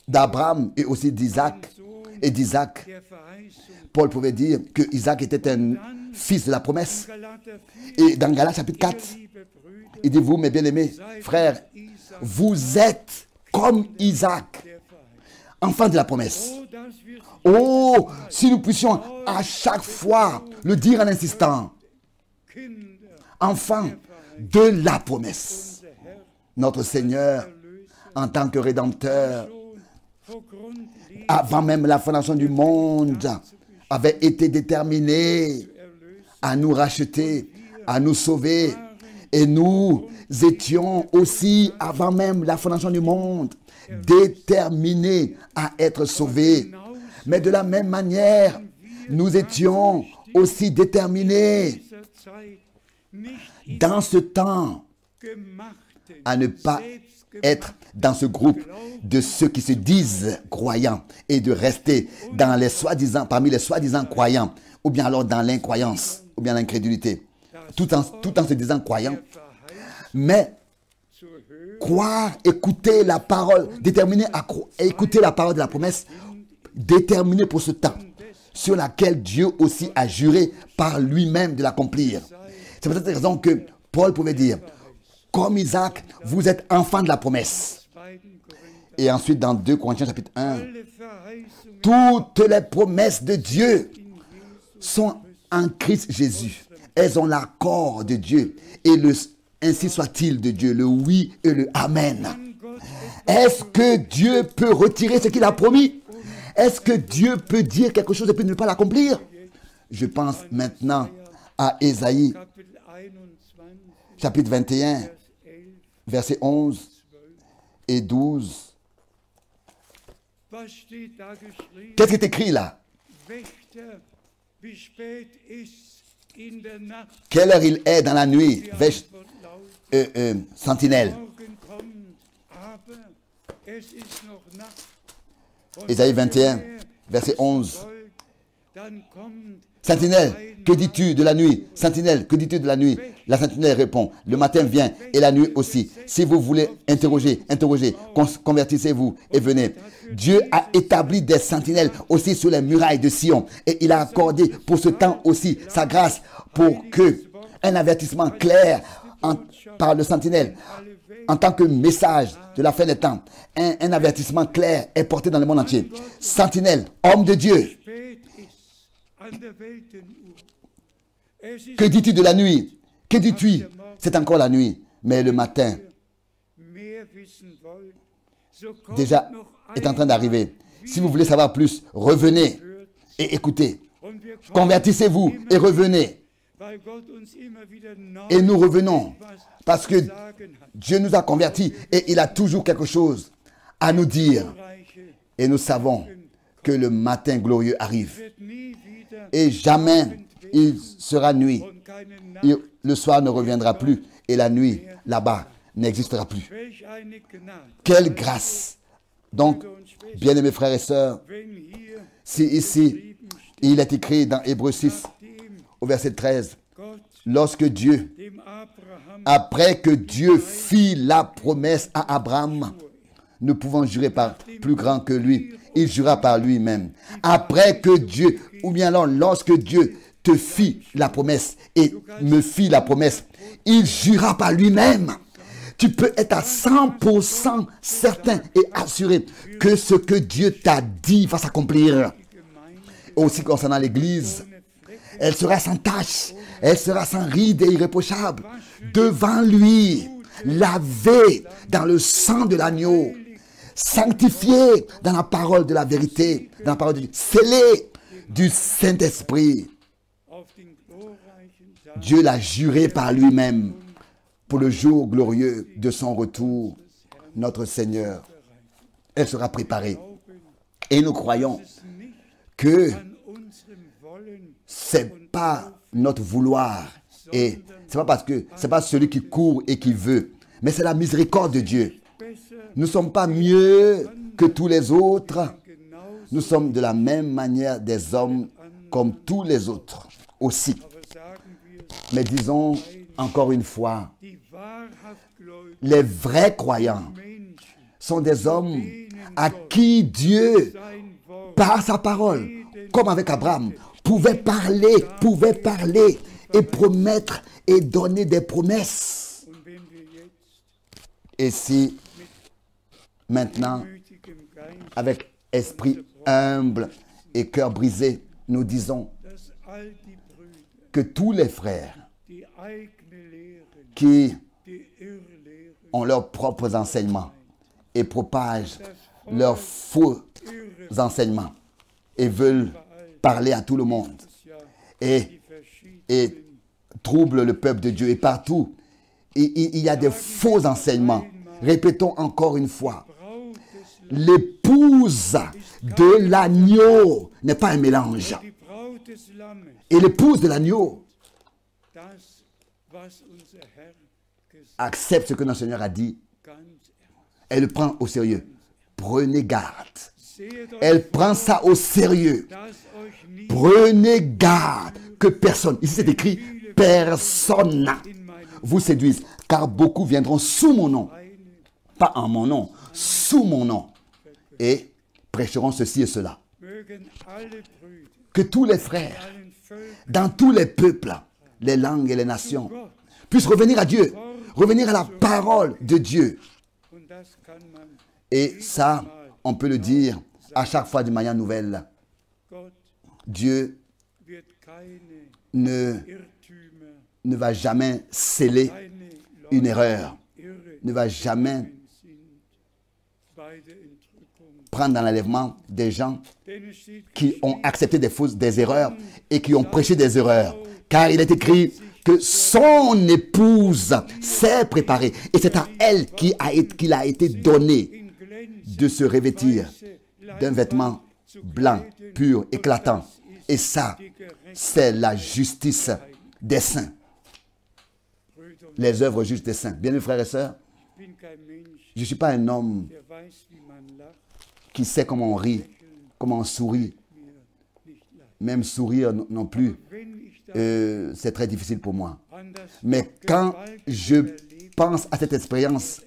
D'Abraham et aussi d'Isaac. Et d'Isaac, Paul pouvait dire que Isaac était un fils de la promesse. Et dans Galates chapitre 4, il dit, vous mes bien-aimés frères, vous êtes comme Isaac, enfants de la promesse. Oh, dass wir Oh, si nous puissions à chaque fois le dire en insistant, Kinder, enfants de la promesse. unser Herr, Notre Seigneur, Erlöser, en tant que Rédempteur, schon vor Grundlegung avant même la fondation du monde, avait été déterminé erlöst, à nous racheter, à nous sauver. Et nous étions aussi, avant même la fondation du monde, déterminés à être sauvés. Mais de la même manière, nous étions aussi déterminés dieser Zeit nicht dans ce temps gemachten, à ne pas être dans ce groupe de ceux qui se disent croyants et de rester dans les soi-disant, parmi les soi-disant croyants, ou bien alors dans l'incroyance, ou bien l'incrédulité, tout en se disant croyants, mais zu hören, croire, écouter la parole, déterminé à écouter la parole de la promesse, déterminé pour ce temps, sur laquelle Dieu aussi a juré par lui-même de l'accomplir. C'est pour cette raison que Paul pouvait dire, comme Isaac, vous êtes enfants de la promesse. 2. Korinther, Et ensuite dans 2 Corinthiens chapitre 1, alle Verheißungen toutes les promesses de Dieu sont en Christ Jésus. Elles ont l'accord de Dieu. Et ainsi soit-il de Dieu, le oui et le amen. Est-ce que Dieu peut retirer ce qu'il a promis? Est-ce que Dieu peut dire quelque chose et puis ne pas l'accomplir? Je pense maintenant à Ésaïe, Kapitel 21, chapitre 21, Vers 11, versets 11 et 12. was steht da geschrieben? Qu'est-ce qui est écrit là? Wächter, wie spät ist in der Nacht, Quelle heure il est dans la nuit? die Antwort lautet, Sentinelle. Morgen kommt, aber es ist noch Nacht. Und Ésaïe wenn 21, der Herr verset 11. folgt, dann kommt Sentinelle, que dis-tu de la nuit? Sentinelle, que dis-tu de la nuit? La sentinelle répond, le matin vient et la nuit aussi. Si vous voulez interroger, convertissez-vous et venez. Dieu a établi des sentinelles aussi sur les murailles de Sion. Et il a accordé pour ce temps aussi sa grâce pour que un avertissement clair par le sentinelle, en tant que message de la fin des temps, un avertissement clair est porté dans le monde entier. Sentinelle, homme de Dieu, spät ist an der Weltenuhr. Es ist que dis-tu de la nuit? Que dis-tu? C'est encore la nuit, mais le matin mehr wissen wollt, so kommt déjà noch est en train einmal d'arriver. Si vous voulez savoir plus, revenez et écoutez. und wir kommen Convertissez-vous et revenez. weil Gott uns immer wieder neu Et nous revenons etwas parce que zu sagen hat. Dieu nous a convertis et il a toujours quelque chose à nous dire. Reiche Et nous savons que le matin glorieux arrive. wird nie wieder Et jamais il sera nuit. und keine Nacht. Le soir ne reviendra plus et la nuit là-bas n'existera plus. Welch eine Gnade. Quelle grâce! Donc, bien-aimés frères et sœurs, Wenn hier si ici il est écrit dans Hébreux 6 dem au verset 13, Gott lorsque Dieu, dem Abraham après que Dieu fit la promesse à Abraham, ne pouvant jurer par plus grand que lui, il jura par lui-même. Après que Dieu, ou bien alors lorsque Dieu te fit la promesse et me fit la promesse, il jura par lui-même. Tu peux être à 100% certain et assuré que ce que Dieu t'a dit va s'accomplir. Aussi concernant l'Église, elle sera sans tache, elle sera sans ride et irréprochable devant lui, lavée dans le sang de l'agneau, sanctifiée dans la parole de la vérité, dans la parole de Dieu, scellée du Saint-Esprit. auf den glorreichen Tag Dieu l'a juré par lui-même pour le jour glorieux de son retour, notre Seigneur. Elle sera préparée. Et nous croyons que an unserem Wollen c'est pas notre vouloir et c'est pas parce que c'est pas celui qui court et qui veut, mais c'est la miséricorde de Dieu. besser Nous ne sommes pas mieux que tous les autres. genauso, Nous sommes de la même manière des hommes comme tous les autres aussi. aber sagen wir, Mais disons encore une fois, die wahrhaft gläubigen les vrais croyants Menschen sont des hommes à qui Dieu, sein Wort par sa parole, comme avec Abraham, pouvait parler et promettre et donner des promesses. und wenn wir jetzt Et si maintenant, gütigem Geist avec esprit humble et cœur brisé, nous disons dass all die Brüder, que tous les frères die eigene Lehren, qui die Irrlehren, ont leurs propres enseignements et propagent das leurs faux Irre enseignements et veulent parler à tout le monde ja et, die verschiedenen et troublent le peuple de Dieu. Et partout, il y a des faux enseignements. Répétons encore une fois. Braut des L'épouse de l'agneau n'est pas un mélange. die Braut des Lammes, Et l'épouse de l'agneau das, was unser Herr gesagt accepte ce que notre Seigneur a dit. ganz ernst. Elle le prend au sérieux. Prenez garde. Seht euch Elle prend ça au sérieux. dass euch nie Prenez garde que personne, ici c'est écrit, personne in meinem vous séduise. Car beaucoup viendront sous mon nom. eine Pas en mon nom, sous mon nom. Et prêcheront ceci et cela. mögen alle Brüder, Que tous les frères, allen Völkern dans tous les peuples, les langues et les nations, puissent revenir à Dieu, revenir à la parole de Dieu. und das kann man Et ça, on peut le dire à chaque fois d'une manière nouvelle. Gott Dieu wird keine ne Irrtümer, va jamais sceller keine une Leute erreur, irre ne va jamais sind bei der Entrückung. prendre dans l'enlèvement des gens Denn es steht qui ont accepté des erreurs et qui ont prêché des erreurs. Car il est écrit que son épouse s'est préparée et c'est à elle qu'il a été donné in Glänze de se revêtir d'un vêtement blanc, pur, éclatant. Et ça, c'est la justice des saints. Brüder, und Les œuvres justes des saints. Bien, mes frères et sœurs, ich bin kein Mensch, je ne suis pas un homme der weiß, wie man lacht, qui sait comment on rit, comment on sourit. mir nicht leid. Même sourire non plus, Wenn ich da c'est très difficile pour moi. an das Mais quand je pense à cette expérience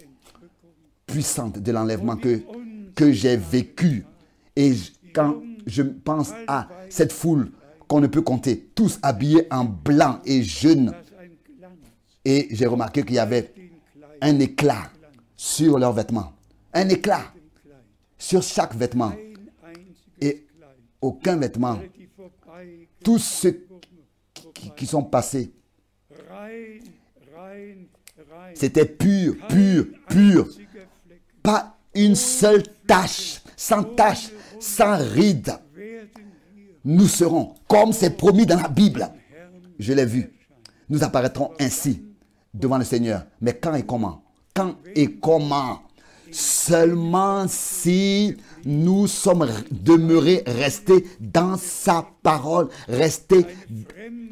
puissante de l'enlèvement que j'ai vécue, et quand je pense à cette foule qu'on ne peut compter, tous habillés en blanc et jaune, das ein Glanz, et j'ai remarqué qu'il y avait den Kleid, un éclat sur leurs vêtements. Un éclat Kleid, sur chaque vêtement. ein einziges Et Kleid, aucun vêtement. die vorbei, Tous ceux qui sont passés, rein, rein, rein, c'était pur, pur, pur. einziger Fleck, Pas une seule tache, sans ride. werden wir Nous serons, comme c'est promis dans la Bible, je l'ai vu, nous apparaîtrons ainsi devant le Seigneur. Mais quand et comment? Quand et comment? Seulement si nous sommes demeurés, restés dans sa parole, restés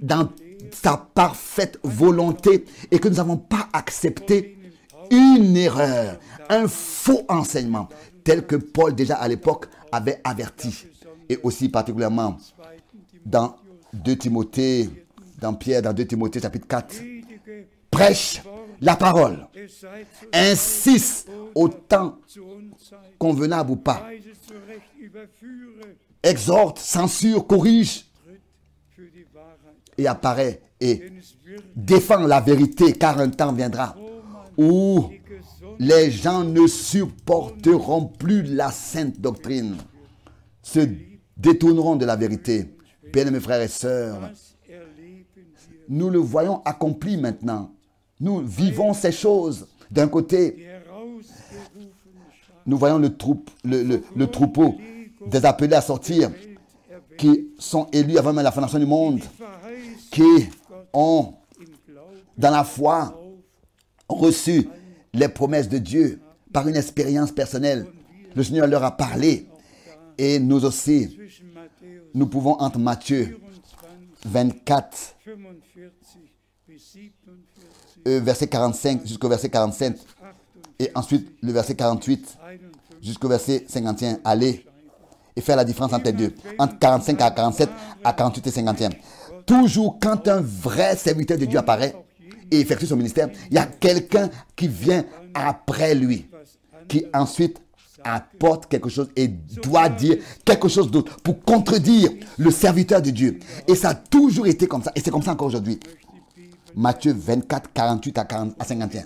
dans sa parfaite volonté et que nous n'avons pas accepté une erreur, un faux enseignement, tel que Paul déjà à l'époque avait averti. Et aussi particulièrement dans 2 Timothée, dans Pierre, dans 2 Timothée chapitre 4, gnädige, prêche la parole, es sei zu insiste au temps zu Unzeit, convenable ou pas, weise zurecht, überführe, exhorte, censure, corrige tritt für die Wahrheit. et apparaît et Denn es wird défend la vérité car un temps viendra où die Gesundheit les gens ne supporteront plus la sainte doctrine, se détourneront de la vérité. Bien-aimés frères et sœurs, erleben wir. nous le voyons accompli maintenant. Nous vivons ces choses. D'un côté, Die herausgerufene Schar nous voyons le troupeau des appelés à sortir, qui sont élus avant même la fondation du monde, verheißt qui ont, im Glauben dans la foi, reçu les promesses de Dieu par une expérience personnelle. Le Seigneur leur a parlé. Et nous aussi, zwischen Matthäus nous pouvons entre Matthieu 24, 45 bis 47, verset 45 jusqu'au verset 47, et ensuite le verset 48 jusqu'au verset 51, aller et faire la différence entre les deux, entre 45 à 47, à 48 et 51. Toujours quand un vrai serviteur de Dieu apparaît et effectue son ministère, il y a quelqu'un qui vient après lui, qui ensuite apporte quelque chose et doit dire quelque chose d'autre pour contredire le serviteur de Dieu. Et ça a toujours été comme ça, et c'est comme ça encore aujourd'hui. Matthieu 24, 48 à 51.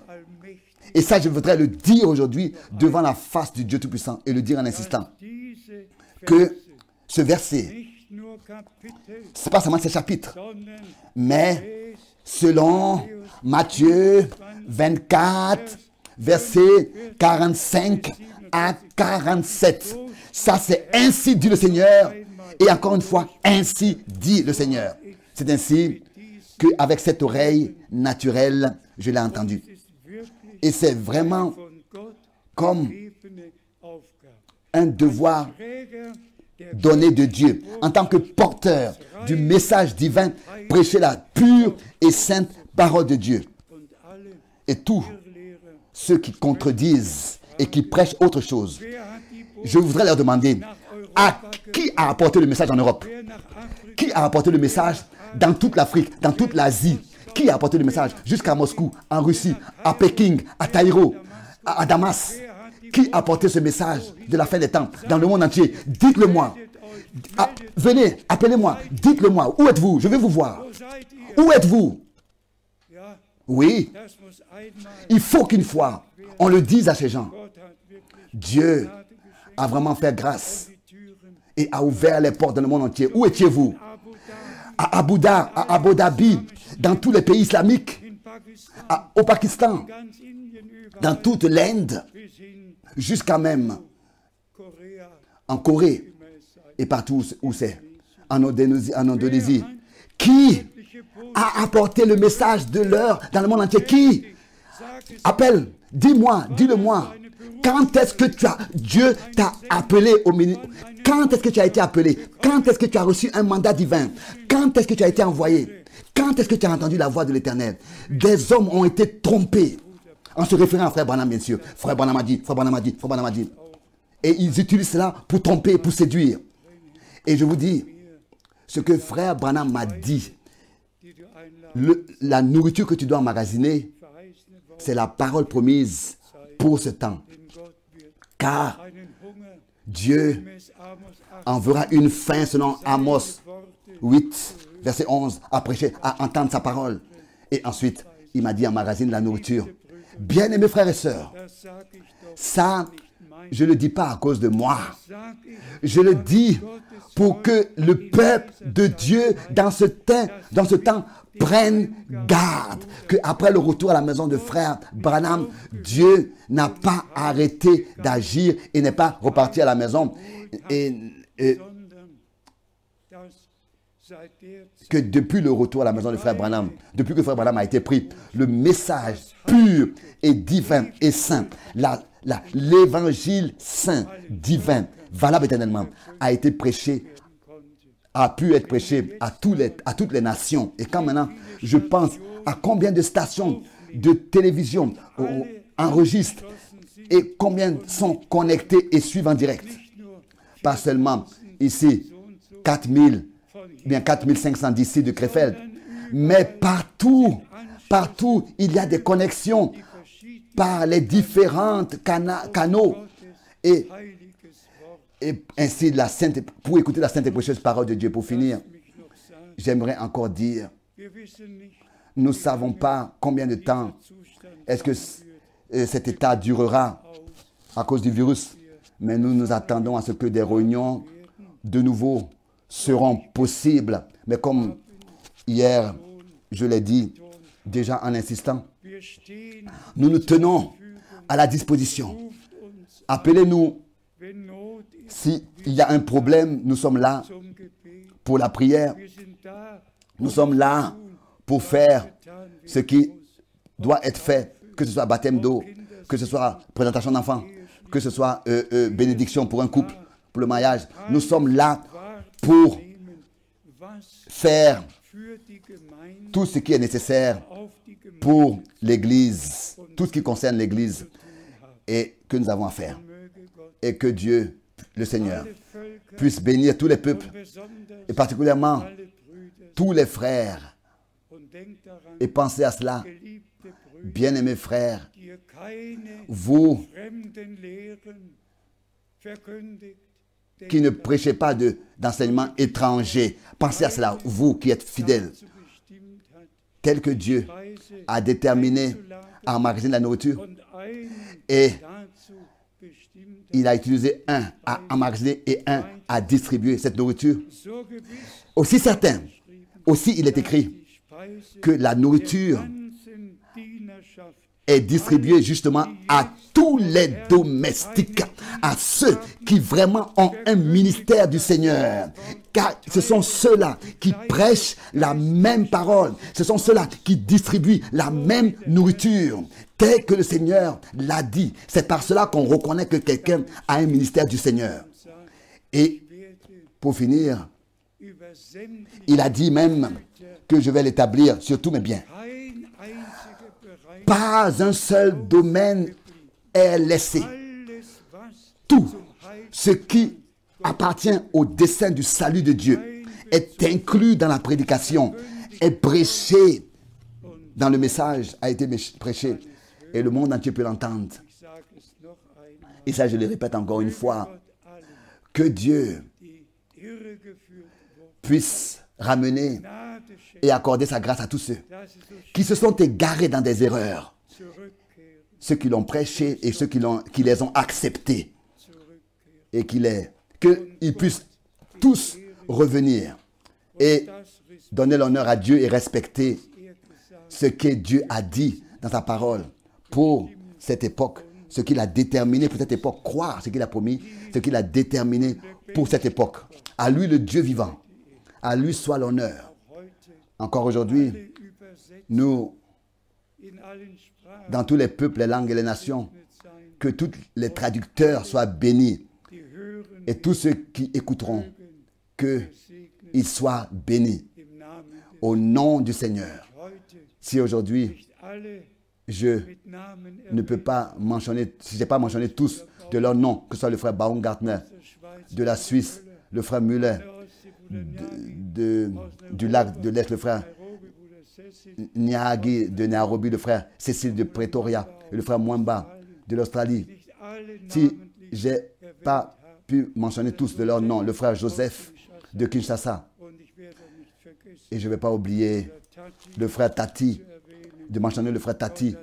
Et ça, je voudrais le dire aujourd'hui devant la face du Dieu Tout-Puissant et le dire en insistant. diese que ce verset, ce n'est pas seulement ces chapitres, mais selon Matthieu 24, versets 45 à 47. Ça, c'est ainsi dit le Seigneur. Et encore une fois, ainsi dit le Seigneur. C'est ainsi qu'avec cette oreille naturelle, je l'ai entendu. Et c'est vraiment comme un devoir donné de Dieu. En tant que porteur du message divin, prêcher la pure et sainte parole de Dieu. Et tous ceux qui contredisent et qui prêchent autre chose, je voudrais leur demander, à qui a apporté le message en Europe? Qui a apporté le message dans toute l'Afrique, dans toute l'Asie? Qui a apporté le message jusqu'à Moscou, en Russie, à Pékin, à Taïro, à Damas? Qui a apporté ce message de la fin des temps dans le monde entier? Dites-le moi. Venez, appelez-moi, dites-le moi. Où êtes-vous? Je vais vous voir. Où êtes-vous? Oui, il faut qu'une fois, on le dise à ces gens. Dieu a vraiment fait grâce et a ouvert les portes dans le monde entier. Où étiez-vous? À Abu Dhabi, dans tous les pays islamiques, au Pakistan, dans toute l'Inde, jusqu'à même en Corée et partout où c'est, en Indonésie. Qui a apporté le message de l'heure dans le monde entier? Qui? Appelle, dis-moi, dis-le-moi. Quand est-ce que Dieu t'a appelé au ministère? Quand est-ce que tu as été appelé? Quand est-ce que tu as reçu un mandat divin? Quand est-ce que tu as été envoyé? Quand est-ce que tu as entendu la voix de l'Éternel? Des hommes ont été trompés. En se référant à Frère Branham, bien sûr. Frère Branham a dit, Frère Branham a dit, Frère Branham a dit. Et ils utilisent cela pour tromper, pour séduire. Et je vous dis, ce que Frère Branham m'a dit, la nourriture que tu dois emmagasiner, c'est la parole promise pour ce temps. Car Dieu enverra une faim selon Amos 8, verset 11, à prêcher, à entendre sa parole. Et ensuite, il m'a dit, emmagasine la nourriture. Bien-aimés frères et sœurs, ça, je ne le dis pas à cause de moi. Je le dis pour que le peuple de Dieu, dans ce temps, prenne garde. Qu'après le retour à la maison de frère Branham, Dieu n'a pas arrêté d'agir et n'est pas reparti à la maison. Que depuis le retour à la maison de frère Branham, depuis que frère Branham a été pris, le message pur et divin et saint, l'évangile saint, divin, valable éternellement, a été prêché, a pu être prêché à toutes les nations. Et quand maintenant, je pense à combien de stations de télévision enregistrent et combien sont connectés et suivent en direct. Pas seulement ici, 4000, bien 4500 d'ici de Krefeld, mais partout, il y a des connexions par les différentes canaux et ainsi pour écouter la sainte et précieuse parole de Dieu. Pour finir, j'aimerais encore dire, nous ne savons pas combien de temps est-ce que cet état durera à cause du virus, mais nous nous attendons à ce que des réunions de nouveau seront possibles. Mais comme hier, je l'ai dit déjà en insistant, nous nous tenons à la disposition. Appelez-nous. S'il y a un problème, nous sommes là pour la prière. Nous sommes là pour faire ce qui doit être fait, que ce soit baptême d'eau, que ce soit présentation d'enfants, que ce soit bénédiction pour un couple, pour le mariage. Nous sommes là pour faire tout ce qui est nécessaire pour l'Église, tout ce qui concerne l'Église et que nous avons à faire. Et que Dieu, le Seigneur, puisse bénir tous les peuples et particulièrement tous les frères. Et pensez à cela, bien-aimés frères, vous qui ne prêchez pas d'enseignement étranger, pensez à cela, vous qui êtes fidèles, tel que Dieu a déterminé à emmagasiner la nourriture et il a utilisé un à emmagasiner et un à distribuer cette nourriture. Aussi certain, aussi il est écrit que la nourriture est distribuée justement à tous les domestiques, à ceux qui vraiment ont un ministère du Seigneur. Car ce sont ceux-là qui prêchent la même parole. Ce sont ceux-là qui distribuent la même nourriture. Tel que le Seigneur l'a dit. C'est par cela qu'on reconnaît que quelqu'un a un ministère du Seigneur. Et pour finir, il a dit même que je vais l'établir sur tous mes biens. Pas un seul domaine est laissé. Tout ce qui appartient au dessein du salut de Dieu est inclus dans la prédication, est prêché dans le message, a été prêché et le monde entier peut l'entendre. Et ça, je le répète encore une fois, que Dieu puisse ramener et accorder sa grâce à tous ceux qui se sont égarés dans des erreurs, ceux qui l'ont prêché et ceux qui les ont acceptés, et qu'ils puissent tous revenir et donner l'honneur à Dieu et respecter ce que Dieu a dit dans sa parole pour cette époque, ce qu'il a déterminé pour cette époque, croire ce qu'il a promis, ce qu'il a déterminé pour cette époque. À lui le Dieu vivant, à lui soit l'honneur. Encore aujourd'hui, nous, dans tous les peuples, les langues et les nations, que tous les traducteurs soient bénis et tous ceux qui écouteront, qu'ils soient bénis au nom du Seigneur. Si aujourd'hui, je ne peux pas mentionner, si je n'ai pas mentionné tous de leur nom, que ce soit le frère Baumgartner de la Suisse, le frère Müller du lac de l'Est, le frère Niagi de Nairobi, le frère Cécile de Pretoria, et le frère Mwamba de l'Australie. Si je n'ai pas pu mentionner tous de leur nom, le frère Joseph de Kinshasa, et je ne vais pas oublier le frère Tati, de mentionner le frère Tati.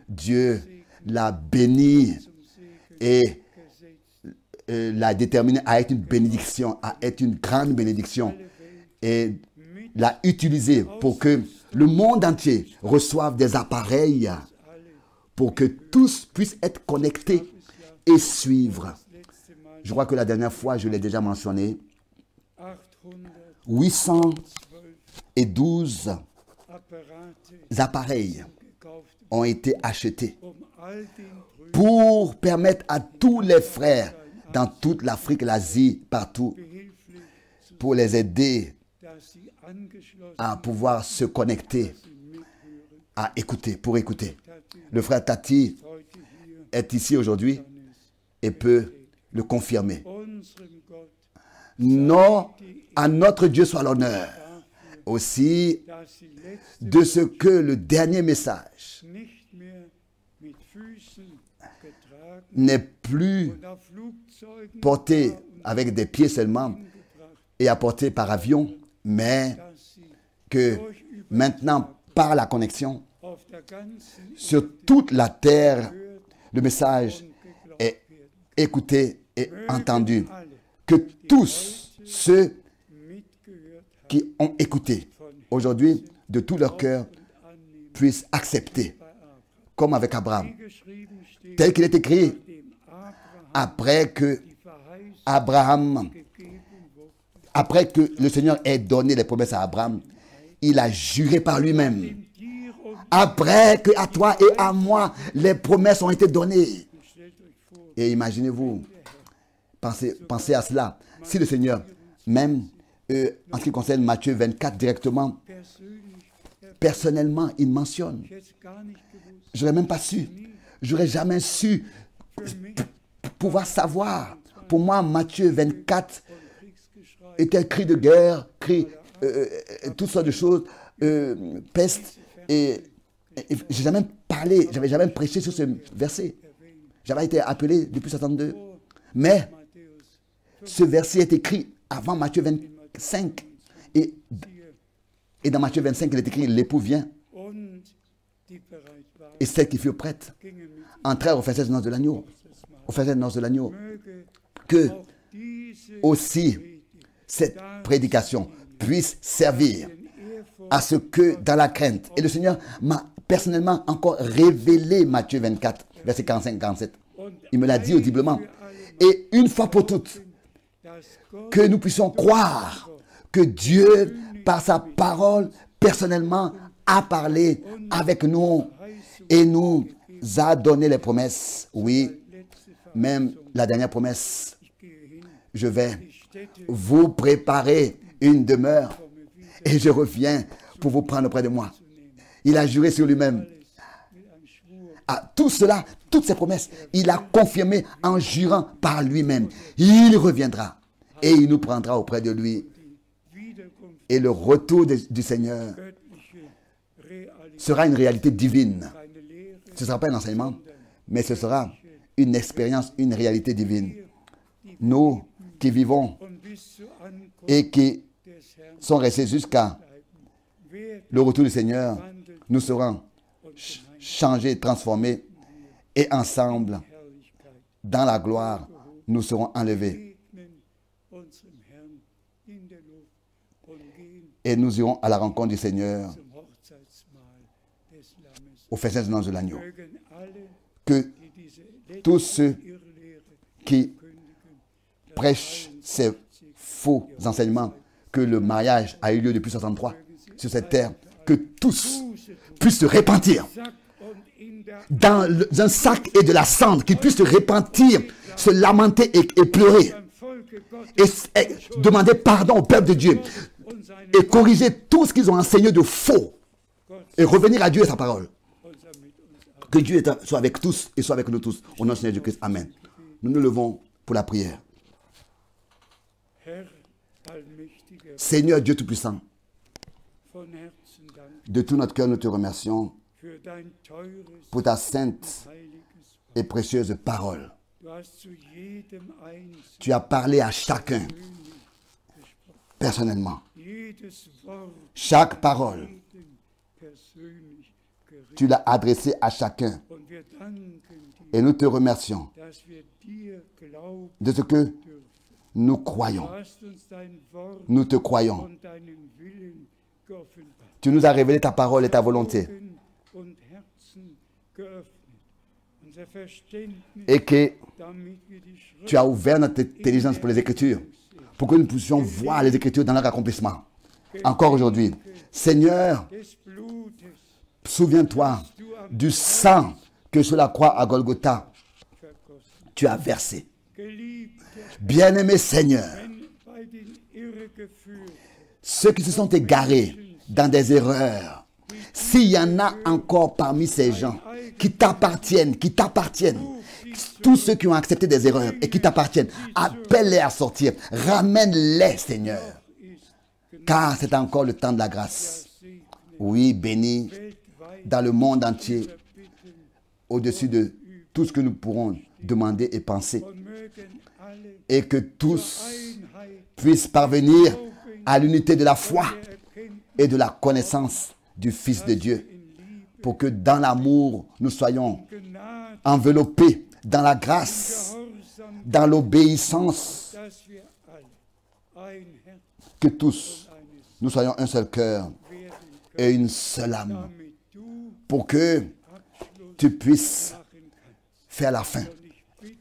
Dieu l'a béni et l'a déterminé à être une bénédiction, à être une grande bénédiction, et l'a utilisé pour que le monde entier reçoive des appareils pour que tous puissent être connectés et suivre. Je crois que la dernière fois, je l'ai déjà mentionné, 812 appareils ont été achetés pour permettre à tous les frères dans toute l'Afrique, l'Asie, partout, pour les aider à pouvoir se connecter, à écouter, pour écouter. Le frère Tati est ici aujourd'hui et peut le confirmer. Non, à notre Dieu soit l'honneur aussi de ce que le dernier message n'est plus porté avec des pieds seulement et apporté par avion, mais que maintenant, par la connexion, sur toute la terre, le message est écouté et entendu. Que tous ceux qui ont écouté aujourd'hui, de tout leur cœur, puissent accepter, comme avec Abraham. Tel qu'il est écrit, après que le Seigneur ait donné les promesses à Abraham, il a juré par lui-même. Après que à toi et à moi, les promesses ont été données. Et imaginez-vous, pensez à cela. Si le Seigneur, même en ce qui concerne Matthieu 24 directement, personnellement, il mentionne. Je n'aurais même pas su. Je n'aurais jamais su pouvoir savoir. Pour moi, Matthieu 24 était cri de guerre, toutes sortes de choses, peste. Et je n'ai jamais parlé, je n'avais jamais prêché sur ce verset. J'avais été appelé depuis 62. Mais ce verset est écrit avant Matthieu 25. Et dans Matthieu 25, il est écrit, l'époux vient. et celles qui furent prêtes entrèrent au festin des noces de l'agneau. Au festin des noces de l'agneau. Que aussi cette prédication puisse servir à ce que dans la crainte. Et le Seigneur m'a personnellement encore révélé Matthieu 24, verset 45-47. Il me l'a dit audiblement. Et une fois pour toutes, que nous puissions croire que Dieu, par sa parole, personnellement, a parlé avec nous et nous a donné les promesses. Oui, même la dernière promesse. Je vais vous préparer une demeure et je reviens pour vous prendre auprès de moi. Il a juré sur lui-même. À tout cela, toutes ces promesses, il a confirmé en jurant par lui-même. Il reviendra et il nous prendra auprès de lui. Et le retour du Seigneur sera une réalité divine. Ce ne sera pas un enseignement, mais ce sera une expérience, une réalité divine. Nous qui vivons et qui sont restés jusqu'à le retour du Seigneur, nous serons changés, transformés et ensemble, dans la gloire, nous serons enlevés. Et nous irons à la rencontre du Seigneur au festin des noces de l'agneau. Que tous ceux qui prêchent ces faux enseignements que le mariage a eu lieu depuis 63 sur cette terre, que tous puissent se repentir dans un sac et de la cendre, qu'ils puissent se repentir, se lamenter et pleurer et demander pardon au peuple de Dieu et corriger tout ce qu'ils ont enseigné de faux et revenir à Dieu et sa parole. Que Dieu soit avec tous et soit avec nous tous. Au nom du Seigneur Jésus-Christ. Amen. Nous nous levons pour la prière. Seigneur Dieu Tout-Puissant, de tout notre cœur, nous te remercions pour ta sainte et précieuse parole. Tu as parlé à chacun personnellement. Chaque parole, tu l'as adressée à chacun. Et nous te remercions de ce que nous croyons. Nous te croyons. Tu nous as révélé ta parole et ta volonté. Et que tu as ouvert notre intelligence pour les Écritures, pour que nous puissions voir les Écritures dans leur accomplissement. Encore aujourd'hui, Seigneur, souviens-toi du sang que sur la croix à Golgotha, tu as versé. Bien-aimé Seigneur, ceux qui se sont égarés dans des erreurs, s'il y en a encore parmi ces gens qui t'appartiennent, tous ceux qui ont accepté des erreurs et qui t'appartiennent, appelle-les à sortir, ramène-les, Seigneur, car c'est encore le temps de la grâce. Oui, béni dans le monde entier, au-dessus de tout ce que nous pourrons demander et penser, et que tous puissent parvenir à l'unité de la foi et de la connaissance du Fils de Dieu, pour que dans l'amour, nous soyons enveloppés dans la grâce, dans l'obéissance, que tous, nous soyons un seul cœur et une seule âme, pour que tu puisses faire la fin,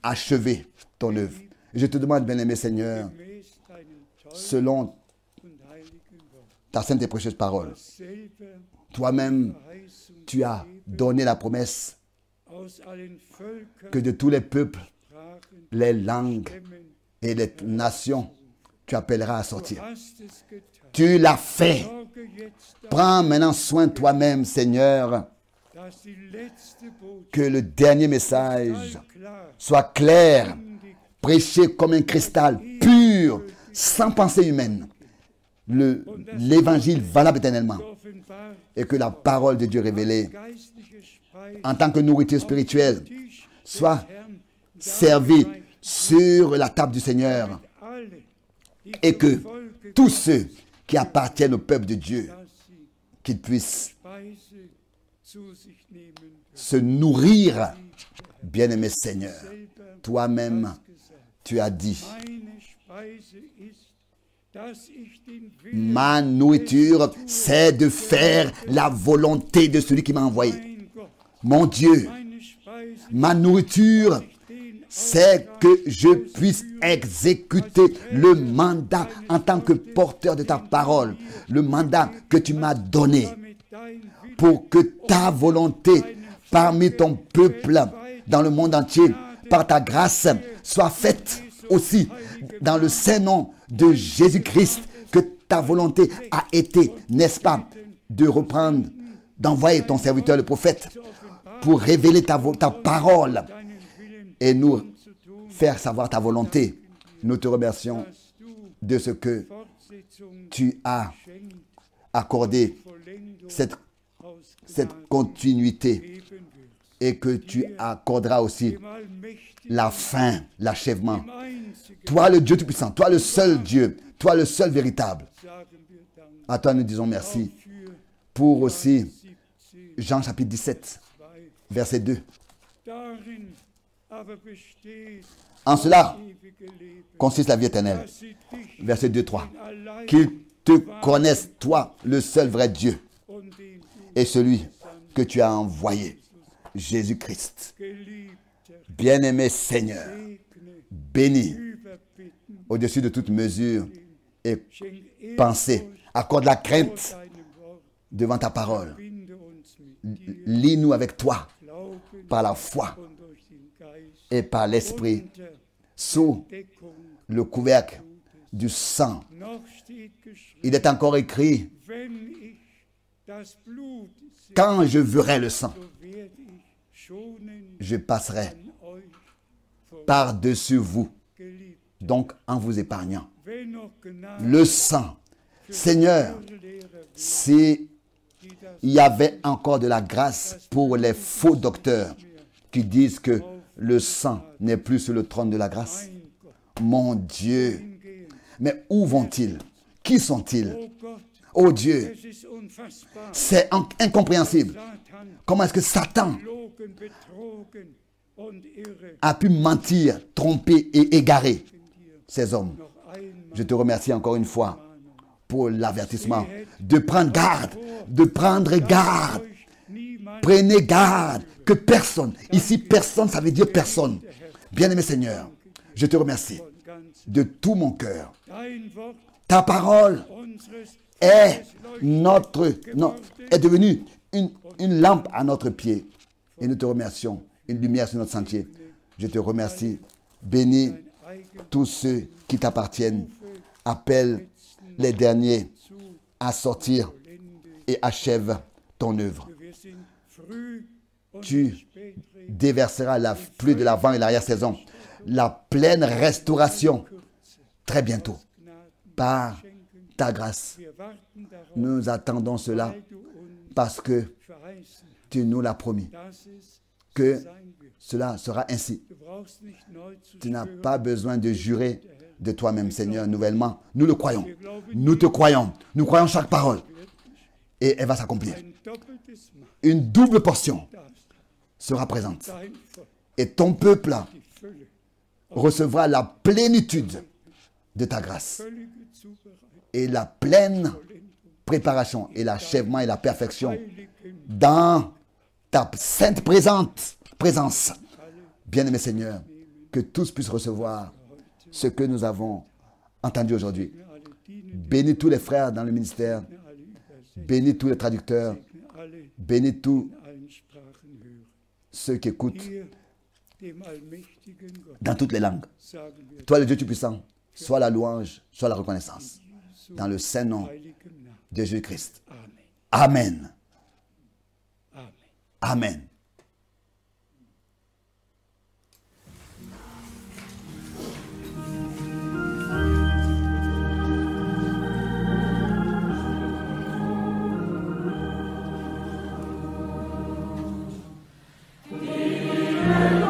achever ton œuvre. Je te demande, bien-aimé Seigneur, selon ta sainte et précieuse parole, toi-même, tu as donné la promesse que de tous les peuples, les langues et les nations, tu appelleras à sortir. Tu l'as fait. Prends maintenant soin toi-même, Seigneur, que le dernier message soit clair, prêché comme un cristal, pur, sans pensée humaine. L'évangile valable éternellement. Et que la parole de Dieu révélée, en tant que nourriture spirituelle, soit servie sur la table du Seigneur. Et que tous ceux qui appartiennent au peuple de Dieu, qu'ils puissent se nourrir. Bien-aimé Seigneur, toi-même, tu as dit, ma nourriture, c'est de faire la volonté de celui qui m'a envoyé. Mon Dieu, ma nourriture, c'est que je puisse exécuter le mandat en tant que porteur de ta parole, le mandat que tu m'as donné pour que ta volonté parmi ton peuple dans le monde entier, par ta grâce, soit faite aussi dans le saint nom de Jésus-Christ, que ta volonté a été, n'est-ce pas, de reprendre, d'envoyer ton serviteur le prophète pour révéler ta parole et nous faire savoir ta volonté. Nous te remercions de ce que tu as accordé cette continuité et que tu accorderas aussi la fin, l'achèvement. Toi le Dieu Tout-Puissant, toi le seul Dieu, toi le seul véritable. À toi nous disons merci pour aussi Jean chapitre 17, verset 2. En cela consiste la vie éternelle. Verset 2, 3. Qu'ils te connaissent, toi, le seul vrai Dieu, et celui que tu as envoyé, Jésus-Christ. Bien-aimé Seigneur, béni au-dessus de toute mesure et pensée. Accorde la crainte devant ta parole. Lis-nous avec toi par la foi et par l'esprit sous le couvercle du sang. Il est encore écrit, quand je verrai le sang, je passerai par-dessus vous, donc en vous épargnant. Le sang, Seigneur, s'il y avait encore de la grâce pour les faux docteurs qui disent que le sang n'est plus sur le trône de la grâce. Mon Dieu, mais où vont-ils? Qui sont-ils? Oh Dieu, c'est incompréhensible. Comment est-ce que Satan a pu mentir, tromper et égarer ces hommes? Je te remercie encore une fois pour l'avertissement de prendre garde, de prendre garde. Prenez garde que personne, ici personne, ça veut dire personne. Bien-aimé Seigneur, je te remercie de tout mon cœur. Ta parole est devenue une lampe à notre pied. Et nous te remercions, une lumière sur notre sentier. Je te remercie. Bénis tous ceux qui t'appartiennent. Appelle les derniers à sortir et achève ton œuvre. Tu déverseras la pluie de l'avant et l'arrière-saison, la pleine restauration très bientôt par ta grâce. Nous attendons cela parce que tu nous l'as promis, que cela sera ainsi. Tu n'as pas besoin de jurer de toi-même, Seigneur, nouvellement. Nous le croyons. Nous te croyons. Nous croyons chaque parole. Et elle va s'accomplir. Une double portion sera présente. Et ton peuple recevra la plénitude de ta grâce. Et la pleine préparation et l'achèvement et la perfection dans ta sainte présence. Bien-aimé Seigneur, que tous puissent recevoir ce que nous avons entendu aujourd'hui. Bénis tous les frères dans le ministère. Bénis tous les traducteurs. Bénis tous ceux qui écoutent dans toutes les langues. Toi, le Dieu Tout-Puissant, soit la louange, soit la reconnaissance. Dans le saint nom de Jésus-Christ. Amen. Amen. Amen.